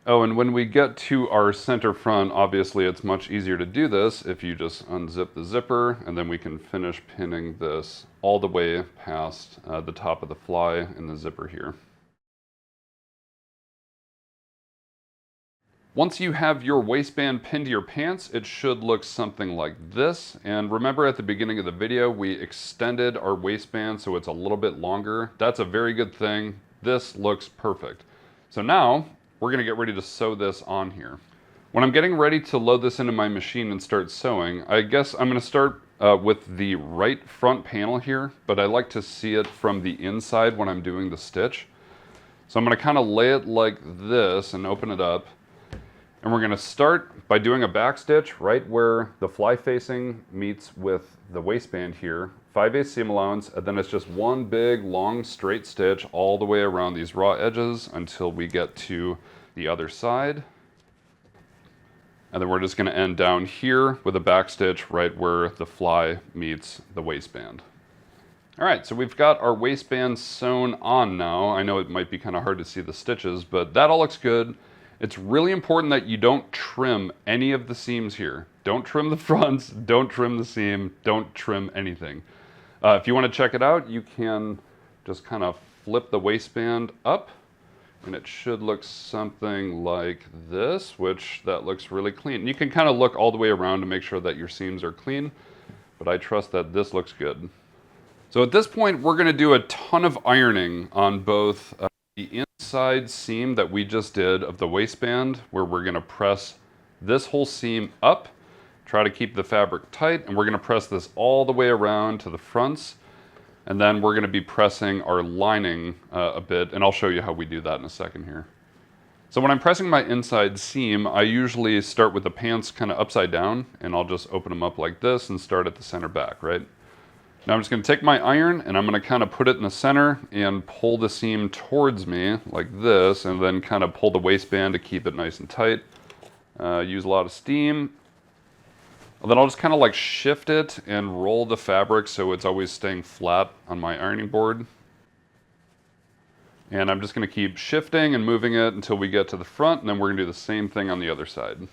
Oh, and when we get to our center front, obviously it's much easier to do this if you just unzip the zipper, and then we can finish pinning this all the way past the top of the fly in the zipper here. Once you have your waistband pinned to your pants, it should look something like this. And remember at the beginning of the video, we extended our waistband so it's a little bit longer. That's a very good thing. This looks perfect. So now we're gonna get ready to sew this on here. When I'm getting ready to load this into my machine and start sewing, I guess I'm gonna start with the right front panel here, but I like to see it from the inside when I'm doing the stitch. So I'm gonna kind of lay it like this and open it up. And we're gonna start by doing a back stitch right where the fly facing meets with the waistband here, 5/8 seam allowance, and then it's just one big long straight stitch all the way around these raw edges until we get to the other side. And then we're just gonna end down here with a back stitch right where the fly meets the waistband. All right, so we've got our waistband sewn on now. I know it might be kind of hard to see the stitches, but that all looks good. It's really important that you don't trim any of the seams here. Don't trim the fronts, don't trim the seam, don't trim anything. If you want to check it out, you can just kind of flip the waistband up and it should look something like this, which that looks really clean. And you can kind of look all the way around to make sure that your seams are clean, but I trust that this looks good. So at this point, we're going to do a ton of ironing on both the inside seam that we just did of the waistband, where we're going to press this whole seam up, try to keep the fabric tight, and we're going to press this all the way around to the fronts, and then we're going to be pressing our lining a bit, and I'll show you how we do that in a second here. So when I'm pressing my inside seam, I usually start with the pants kind of upside down, and I'll just open them up like this and start at the center back, right? Now I'm just going to take my iron and I'm going to kind of put it in the center and pull the seam towards me like this, and then kind of pull the waistband to keep it nice and tight. Use a lot of steam. And then I'll just kind of like shift it and roll the fabric so it's always staying flat on my ironing board. And I'm just going to keep shifting and moving it until we get to the front, and then we're going to do the same thing on the other side.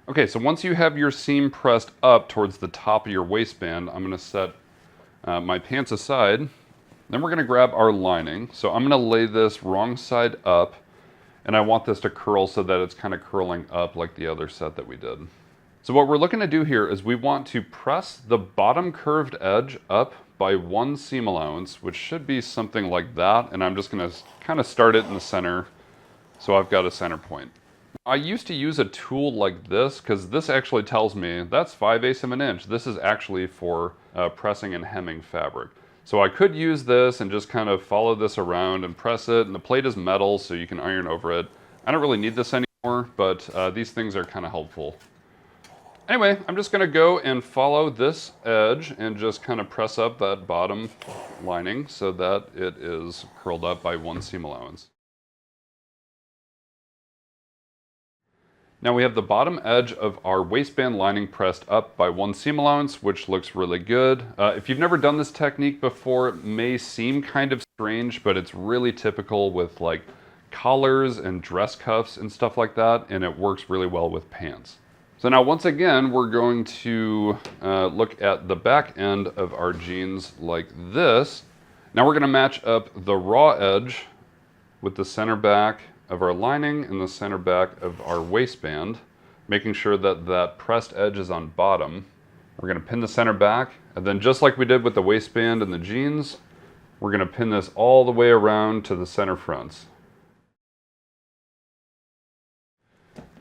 Okay, so once you have your seam pressed up towards the top of your waistband, I'm going to set my pants aside. Then we're going to grab our lining. So I'm going to lay this wrong side up, and I want this to curl so that it's kind of curling up like the other set that we did. So what we're looking to do here is we want to press the bottom curved edge up by 1 seam allowance, which should be something like that. And I'm just going to kind of start it in the center so I've got a center point. I used to use a tool like this because this actually tells me that's 5/8 of an inch. This is actually for pressing and hemming fabric. So I could use this and just kind of follow this around and press it, and the plate is metal so you can iron over it. I don't really need this anymore, but these things are kind of helpful. Anyway, I'm just going to go and follow this edge and just kind of press up that bottom lining so that it is curled up by 1 seam allowance. Now we have the bottom edge of our waistband lining pressed up by 1 seam allowance, which looks really good. If you've never done this technique before, it may seem kind of strange, but it's really typical with like collars and dress cuffs and stuff like that, and it works really well with pants. So now once again, we're going to look at the back end of our jeans like this. Now we're going to match up the raw edge with the center back of our lining and the center back of our waistband, making sure that that pressed edge is on bottom. We're going to pin the center back, and then just like we did with the waistband and the jeans, we're going to pin this all the way around to the center fronts.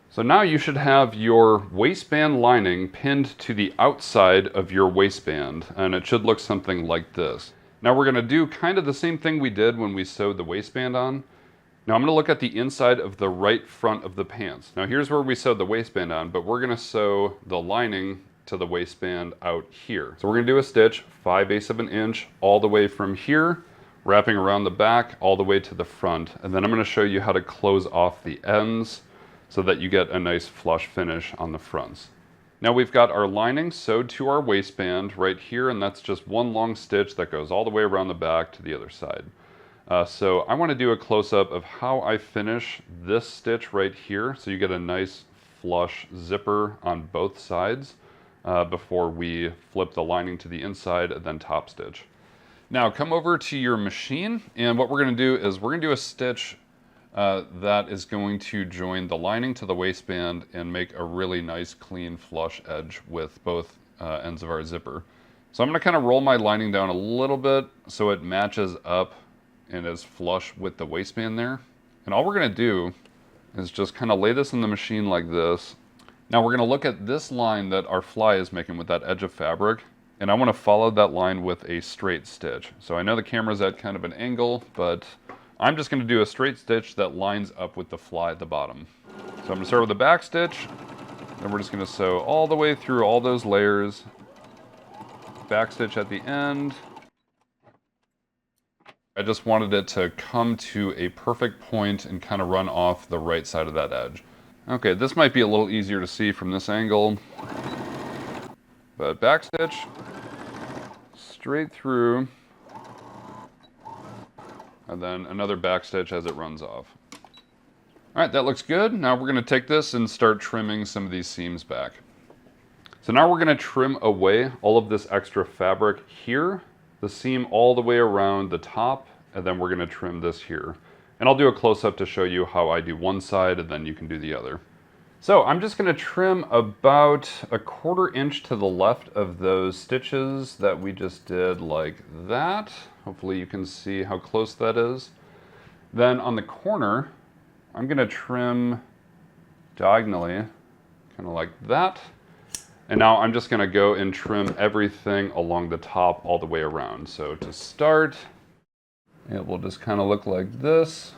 So now you should have your waistband lining pinned to the outside of your waistband, and it should look something like this. Now we're going to do kind of the same thing we did when we sewed the waistband on. Now I'm going to look at the inside of the right front of the pants. Now here's where we sewed the waistband on, but we're going to sew the lining to the waistband out here. So we're going to do a stitch 5/8 of an inch all the way from here, wrapping around the back all the way to the front. And then I'm going to show you how to close off the ends so that you get a nice flush finish on the fronts. Now we've got our lining sewed to our waistband right here, and that's just one long stitch that goes all the way around the back to the other side. So I want to do a close-up of how I finish this stitch right here, so you get a nice flush zipper on both sides before we flip the lining to the inside and then top stitch. Now come over to your machine, and what we're going to do is we're going to do a stitch that is going to join the lining to the waistband and make a really nice clean flush edge with both ends of our zipper. So I'm going to kind of roll my lining down a little bit so it matches up and is flush with the waistband there. And all we're going to do is just kind of lay this in the machine like this. Now we're going to look at this line that our fly is making with that edge of fabric, and I want to follow that line with a straight stitch. So I know the camera's at kind of an angle, but I'm just going to do a straight stitch that lines up with the fly at the bottom. So I'm going to start with a back stitch, then we're just going to sew all the way through all those layers, back stitch at the end. I just wanted it to come to a perfect point and kind of run off the right side of that edge. Okay, this might be a little easier to see from this angle, but back stitch, straight through, and then another back stitch as it runs off. All right, that looks good. Now we're gonna take this and start trimming some of these seams back. So now we're gonna trim away all of this extra fabric here, the seam all the way around the top, and then we're gonna trim this here. And I'll do a close-up to show you how I do one side and then you can do the other. So I'm just gonna trim about 1/4 inch to the left of those stitches that we just did like that. Hopefully you can see how close that is. Then on the corner, I'm gonna trim diagonally, kind of like that. And now I'm just gonna go and trim everything along the top all the way around. So to start, it will just kind of look like this.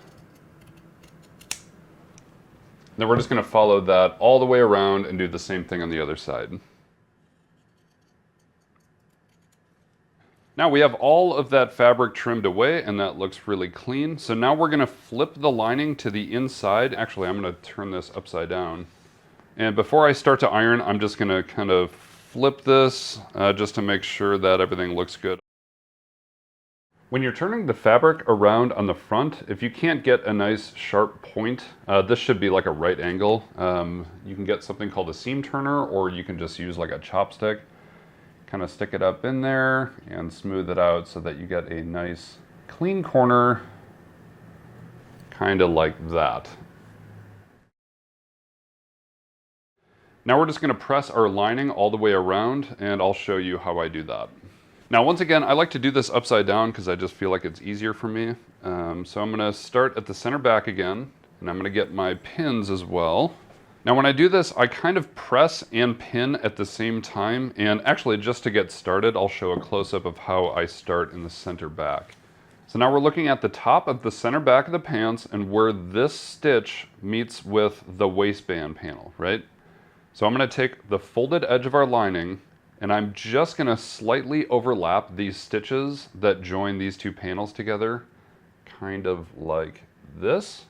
Then we're just gonna follow that all the way around and do the same thing on the other side. Now we have all of that fabric trimmed away and that looks really clean. So now we're gonna flip the lining to the inside. Actually, I'm gonna turn this upside down. And before I start to iron, I'm just gonna kind of flip this just to make sure that everything looks good. When you're turning the fabric around on the front, if you can't get a nice sharp point, this should be like a right angle. You can get something called a seam turner, or you can just use like a chopstick. Kind of stick it up in there and smooth it out so that you get a nice clean corner, kind of like that. Now we're just going to press our lining all the way around, and I'll show you how I do that. Now once again, I like to do this upside down because I just feel like it's easier for me. So I'm going to start at the center back again, and I'm going to get my pins as well. Now when I do this, I kind of press and pin at the same time, and actually just to get started, I'll show a close-up of how I start in the center back. So now we're looking at the top of the center back of the pants and where this stitch meets with the waistband panel, right? So I'm going to take the folded edge of our lining, and I'm just going to slightly overlap these stitches that join these two panels together, kind of like this.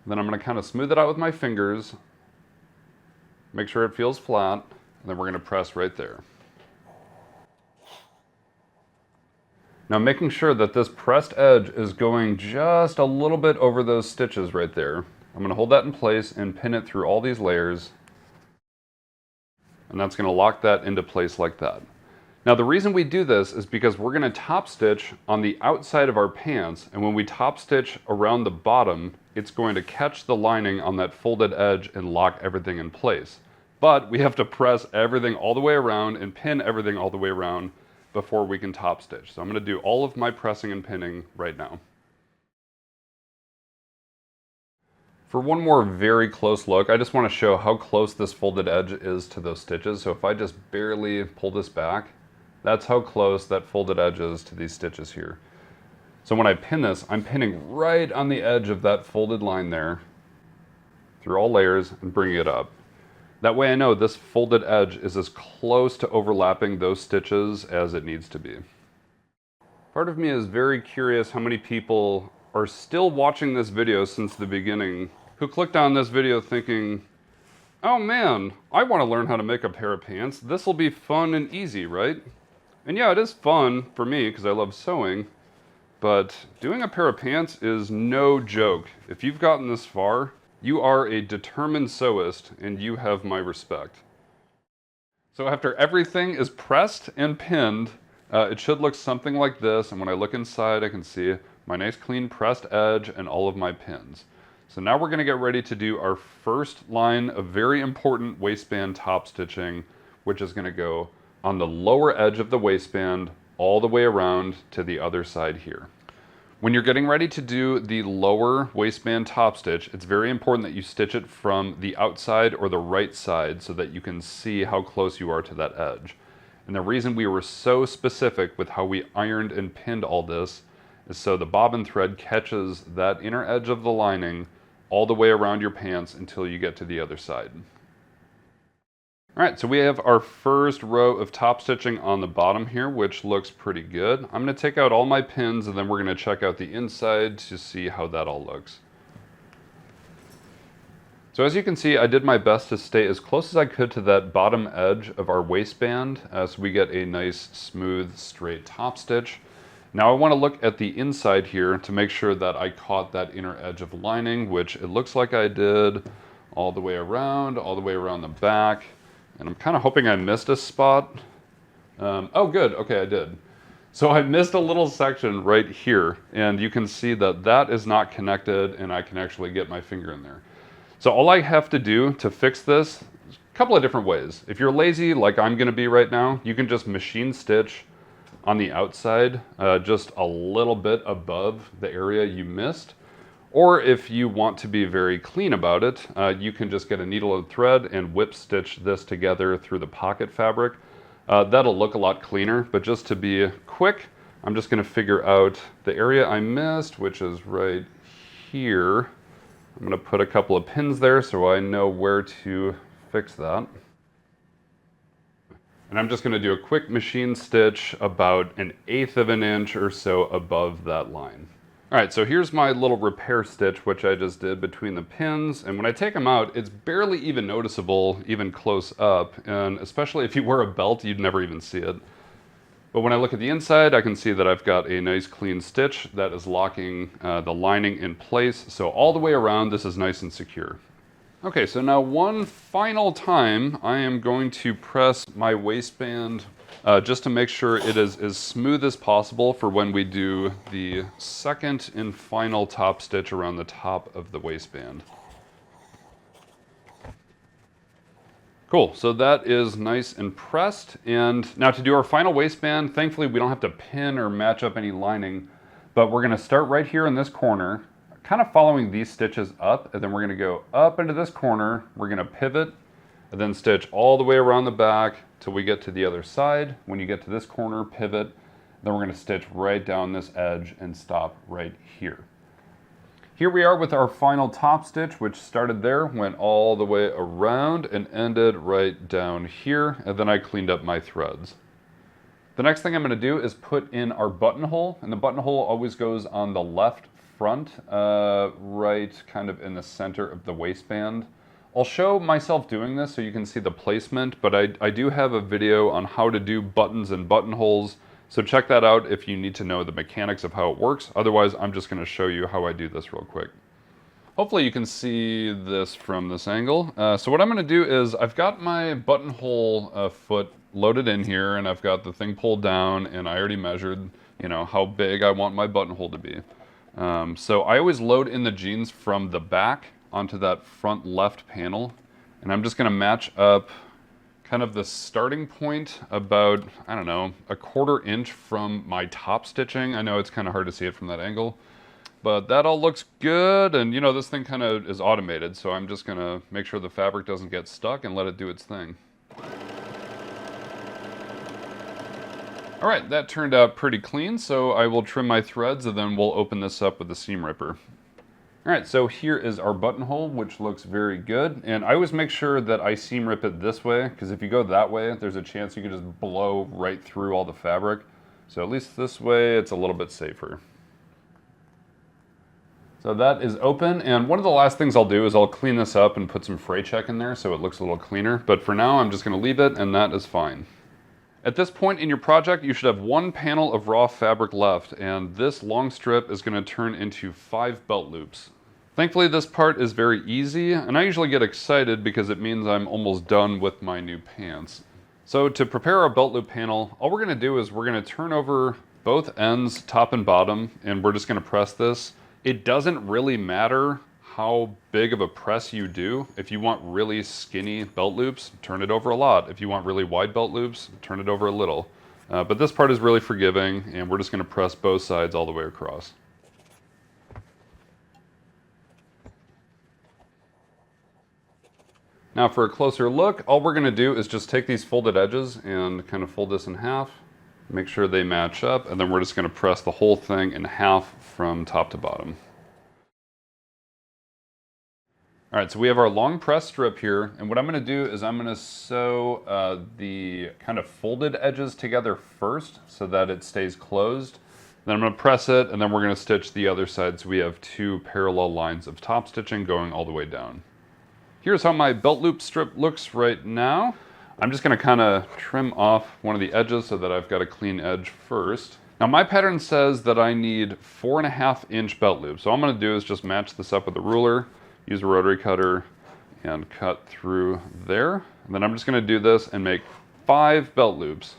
Then I'm going to kind of smooth it out with my fingers, make sure it feels flat, and then we're going to press right there. Now making sure that this pressed edge is going just a little bit over those stitches right there. I'm going to hold that in place and pin it through all these layers. And that's going to lock that into place like that. Now the reason we do this is because we're going to top stitch on the outside of our pants, and when we top stitch around the bottom, it's going to catch the lining on that folded edge and lock everything in place. But we have to press everything all the way around and pin everything all the way around before we can top stitch. So I'm going to do all of my pressing and pinning right now. For one more very close look, I just want to show how close this folded edge is to those stitches. So if I just barely pull this back, that's how close that folded edge is to these stitches here. So when I pin this, I'm pinning right on the edge of that folded line there through all layers and bringing it up. That way I know this folded edge is as close to overlapping those stitches as it needs to be. Part of me is very curious how many people are still watching this video since the beginning, who clicked on this video thinking, oh man, I want to learn how to make a pair of pants. This will be fun and easy, right? And yeah, it is fun for me because I love sewing, but doing a pair of pants is no joke. If you've gotten this far, you are a determined sewist and you have my respect. So after everything is pressed and pinned, it should look something like this, and when I look inside I can see my nice clean pressed edge and all of my pins. So now we're going to get ready to do our first line of very important waistband top stitching, which is going to go on the lower edge of the waistband all the way around to the other side here. When you're getting ready to do the lower waistband top stitch, it's very important that you stitch it from the outside or the right side so that you can see how close you are to that edge. And the reason we were so specific with how we ironed and pinned all this is so the bobbin thread catches that inner edge of the lining all the way around your pants until you get to the other side. All right, so we have our first row of top stitching on the bottom here, which looks pretty good. I'm going to take out all my pins and then we're going to check out the inside to see how that all looks. So as you can see, I did my best to stay as close as I could to that bottom edge of our waistband so we get a nice, smooth, straight top stitch. Now I want to look at the inside here to make sure that I caught that inner edge of lining, which it looks like I did all the way around the back. And I'm kind of hoping I missed a spot. Oh good, okay, I did. So I missed a little section right here, and you can see that that is not connected and I can actually get my finger in there. So all I have to do to fix this, a couple of different ways. If you're lazy, like I'm gonna be right now, you can just machine stitch on the outside, just a little bit above the area you missed. Or if you want to be very clean about it, you can just get a needle and thread and whip stitch this together through the pocket fabric. That'll look a lot cleaner, but just to be quick, I'm just gonna figure out the area I missed, which is right here. I'm gonna put a couple of pins there so I know where to fix that. And I'm just gonna do a quick machine stitch about 1/8 of an inch or so above that line. All right, so here's my little repair stitch, which I just did between the pins. And when I take them out, it's barely even noticeable, even close up. And especially if you wear a belt, you'd never even see it. But when I look at the inside, I can see that I've got a nice clean stitch that is locking the lining in place. So all the way around, this is nice and secure. Okay, so now one final time, I am going to press my waistband just to make sure it is as smooth as possible for when we do the second and final top stitch around the top of the waistband. Cool, so that is nice and pressed. And now to do our final waistband, thankfully we don't have to pin or match up any lining, but we're gonna start right here in this corner, kind of following these stitches up, and then we're gonna go up into this corner, we're gonna pivot, and then stitch all the way around the back till we get to the other side. When you get to this corner, pivot, then we're gonna stitch right down this edge and stop right here. Here we are with our final top stitch, which started there, went all the way around and ended right down here, and then I cleaned up my threads. The next thing I'm gonna do is put in our buttonhole, and the buttonhole always goes on the left front, right kind of in the center of the waistband. I'll show myself doing this so you can see the placement, but I do have a video on how to do buttons and buttonholes, so check that out if you need to know the mechanics of how it works. Otherwise, I'm just gonna show you how I do this real quick. Hopefully you can see this from this angle. So what I'm gonna do is I've got my buttonhole foot loaded in here, and I've got the thing pulled down, and I already measured, you know, how big I want my buttonhole to be. So I always load in the jeans from the back onto that front left panel, and I'm just gonna match up kind of the starting point about, I don't know, 1/4 inch from my top stitching. I know it's kind of hard to see it from that angle, but that all looks good. And you know, this thing kind of is automated, so I'm just gonna make sure the fabric doesn't get stuck and let it do its thing. All right, that turned out pretty clean, so I will trim my threads and then we'll open this up with the seam ripper. All right, so here is our buttonhole, which looks very good. And I always make sure that I seam rip it this way, because if you go that way, there's a chance you could just blow right through all the fabric. So at least this way, it's a little bit safer. So that is open, and one of the last things I'll do is I'll clean this up and put some fray check in there so it looks a little cleaner. But for now, I'm just gonna leave it, and that is fine. At this point in your project, you should have one panel of raw fabric left, and this long strip is going to turn into 5 belt loops. Thankfully, this part is very easy, and I usually get excited because it means I'm almost done with my new pants. So to prepare our belt loop panel, all we're going to do is we're going to turn over both ends, top and bottom, and we're just going to press this. It doesn't really matter how big of a press you do. If you want really skinny belt loops, turn it over a lot. If you want really wide belt loops, turn it over a little. But this part is really forgiving, and we're just going to press both sides all the way across. Now for a closer look, all we're going to do is just take these folded edges and kind of fold this in half, make sure they match up, and then we're just going to press the whole thing in half from top to bottom. All right, so we have our long press strip here, and what I'm going to do is I'm going to sew the kind of folded edges together first so that it stays closed. Then I'm going to press it, and then we're going to stitch the other side so we have 2 parallel lines of top stitching going all the way down. Here's how my belt loop strip looks right now. I'm just going to kind of trim off one of the edges so that I've got a clean edge first. Now my pattern says that I need 4.5-inch belt loops. So all I'm going to do is just match this up with a ruler, use a rotary cutter, and cut through there. And then I'm just going to do this and make 5 belt loops.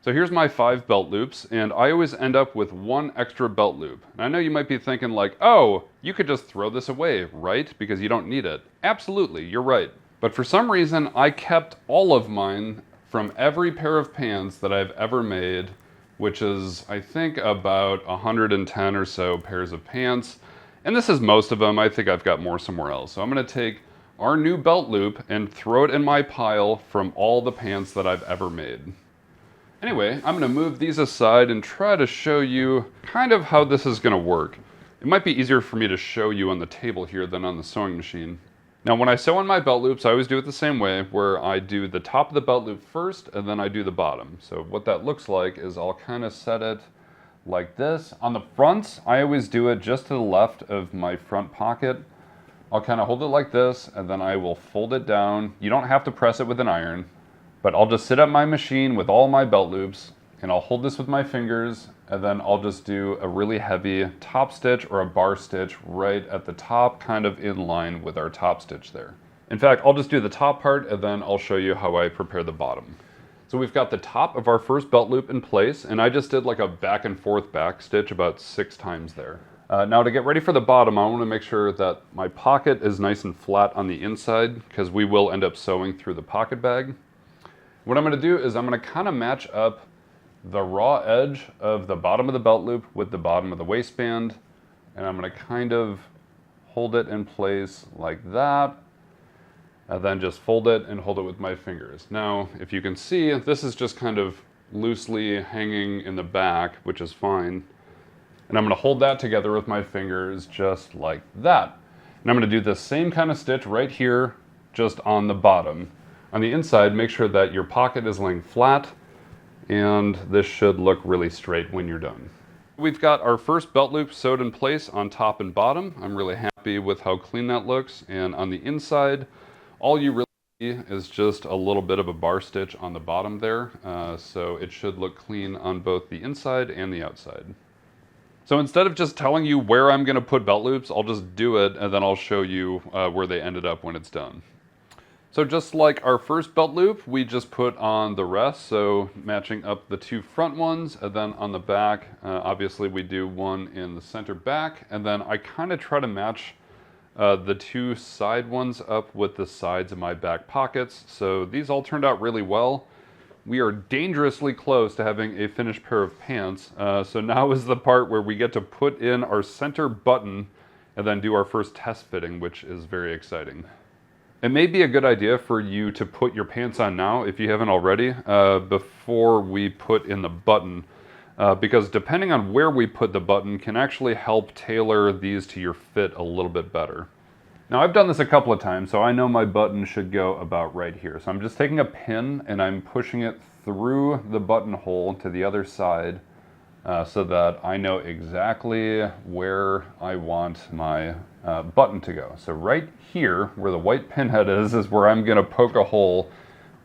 So here's my 5 belt loops, and I always end up with 1 extra belt loop. And I know you might be thinking like, oh, you could just throw this away, right? Because you don't need it. Absolutely, you're right. But for some reason, I kept all of mine from every pair of pants that I've ever made, which is, I think, about 110 or so pairs of pants. And this is most of them. I think I've got more somewhere else. So I'm going to take our new belt loop and throw it in my pile from all the pants that I've ever made. Anyway, I'm going to move these aside and try to show you kind of how this is going to work. It might be easier for me to show you on the table here than on the sewing machine. Now when I sew on my belt loops, I always do it the same way, where I do the top of the belt loop first and then I do the bottom. So what that looks like is I'll kind of set it like this. On the fronts, I always do it just to the left of my front pocket. I'll kind of hold it like this and then I will fold it down. You don't have to press it with an iron. But I'll just sit at my machine with all my belt loops, and I'll hold this with my fingers, and then I'll just do a really heavy top stitch or a bar stitch right at the top, kind of in line with our top stitch there. In fact, I'll just do the top part, and then I'll show you how I prepare the bottom. So we've got the top of our first belt loop in place, and I just did like a back and forth back stitch about 6 times there. Now to get ready for the bottom, I want to make sure that my pocket is nice and flat on the inside, because we will end up sewing through the pocket bag. What I'm going to do is I'm going to kind of match up the raw edge of the bottom of the belt loop with the bottom of the waistband, and I'm going to kind of hold it in place like that, and then just fold it and hold it with my fingers. Now, if you can see, this is just kind of loosely hanging in the back, which is fine. And I'm going to hold that together with my fingers just like that. And I'm going to do the same kind of stitch right here, just on the bottom. On the inside, make sure that your pocket is laying flat, and this should look really straight when you're done. We've got our first belt loop sewed in place on top and bottom. I'm really happy with how clean that looks. And on the inside, all you really see is just a little bit of a bar stitch on the bottom there. So it should look clean on both the inside and the outside. So instead of just telling you where I'm going to put belt loops, I'll just do it, and then I'll show you where they ended up when it's done. So just like our first belt loop, we just put on the rest, so matching up the 2 front ones, and then on the back, obviously we do one in the center back, and then I kind of try to match the 2 side ones up with the sides of my back pockets. So these all turned out really well. We are dangerously close to having a finished pair of pants. So now is the part where we get to put in our center button and then do our first test fitting, which is very exciting. It may be a good idea for you to put your pants on now, if you haven't already, before we put in the button, because depending on where we put the button can actually help tailor these to your fit a little bit better. Now I've done this a couple of times, so I know my button should go about right here. So I'm just taking a pin and I'm pushing it through the buttonhole to the other side, so that I know exactly where I want my button to go. So right here, where the white pinhead is where I'm gonna poke a hole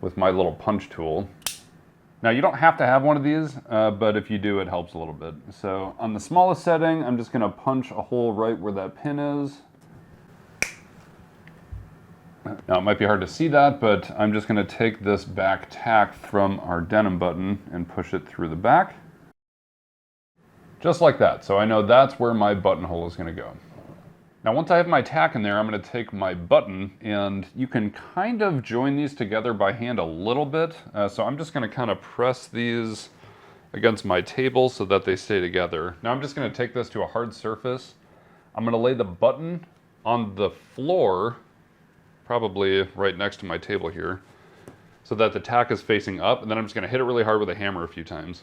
with my little punch tool. Now you don't have to have one of these, but if you do, it helps a little bit. So on the smallest setting, I'm just gonna punch a hole right where that pin is. Now it might be hard to see that, but I'm just gonna take this back tack from our denim button and push it through the back. Just like that, so I know that's where my buttonhole is gonna go. Now once I have my tack in there, I'm gonna take my button, and you can kind of join these together by hand a little bit. So I'm just gonna kind of press these against my table so that they stay together. Now I'm just gonna take this to a hard surface. I'm gonna lay the button on the floor, probably right next to my table here, so that the tack is facing up, and then I'm just gonna hit it really hard with a hammer a few times.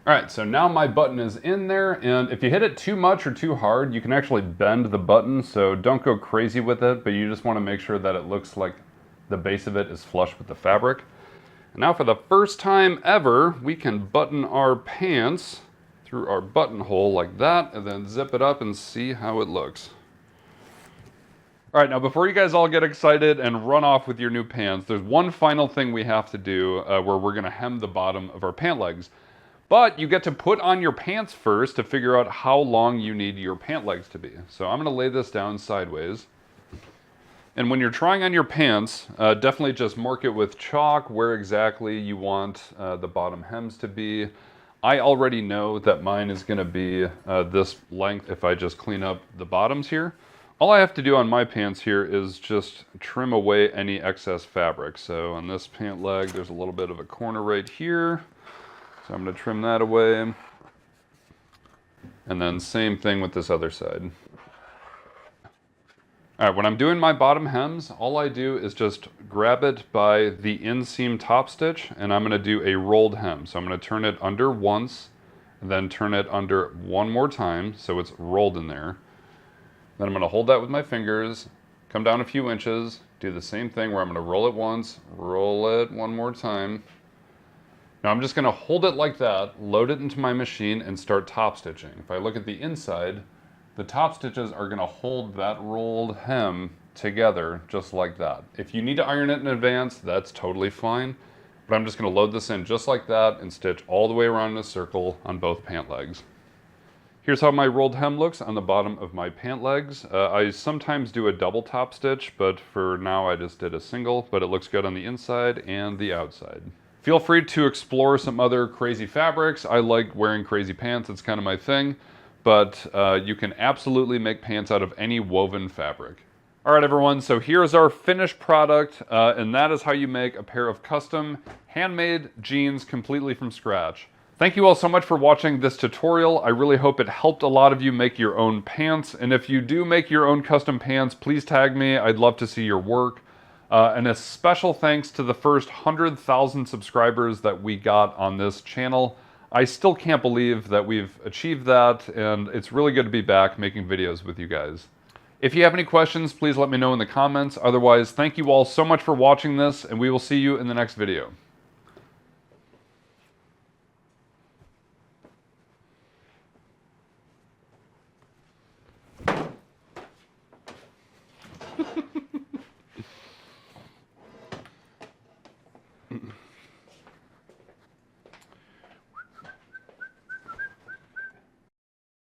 All right, so now my button is in there, and if you hit it too much or too hard, you can actually bend the button, so don't go crazy with it, but you just want to make sure that it looks like the base of it is flush with the fabric. And now for the first time ever, we can button our pants through our buttonhole like that, and then zip it up and see how it looks. All right, now before you guys all get excited and run off with your new pants, there's one final thing we have to do where we're gonna hem the bottom of our pant legs. But you get to put on your pants first to figure out how long you need your pant legs to be. So I'm gonna lay this down sideways. And when you're trying on your pants, definitely just mark it with chalk where exactly you want the bottom hems to be. I already know that mine is gonna be this length if I just clean up the bottoms here. All I have to do on my pants here is just trim away any excess fabric. So on this pant leg, there's a little bit of a corner right here. So I'm going to trim that away. And then same thing with this other side. All right, when I'm doing my bottom hems, all I do is just grab it by the inseam top stitch, and I'm going to do a rolled hem. So I'm going to turn it under once, and then turn it under one more time, so it's rolled in there. Then I'm going to hold that with my fingers, come down a few inches, do the same thing where I'm going to roll it once, roll it one more time. Now I'm just going to hold it like that, load it into my machine, and start top stitching. If I look at the inside, the top stitches are going to hold that rolled hem together just like that. If you need to iron it in advance, that's totally fine. But I'm just going to load this in just like that and stitch all the way around in a circle on both pant legs. Here's how my rolled hem looks on the bottom of my pant legs. I sometimes do a double top stitch, but for now I just did a single, but it looks good on the inside and the outside. Feel free to explore some other crazy fabrics. I like wearing crazy pants, it's kind of my thing, but you can absolutely make pants out of any woven fabric. All right, everyone, so here's our finished product, and that is how you make a pair of custom handmade jeans completely from scratch. Thank you all so much for watching this tutorial. I really hope it helped a lot of you make your own pants, and if you do make your own custom pants, please tag me. I'd love to see your work. And a special thanks to the first 100,000 subscribers that we got on this channel. I still can't believe that we've achieved that, and it's really good to be back making videos with you guys. If you have any questions, please let me know in the comments. Otherwise, thank you all so much for watching this, and we will see you in the next video.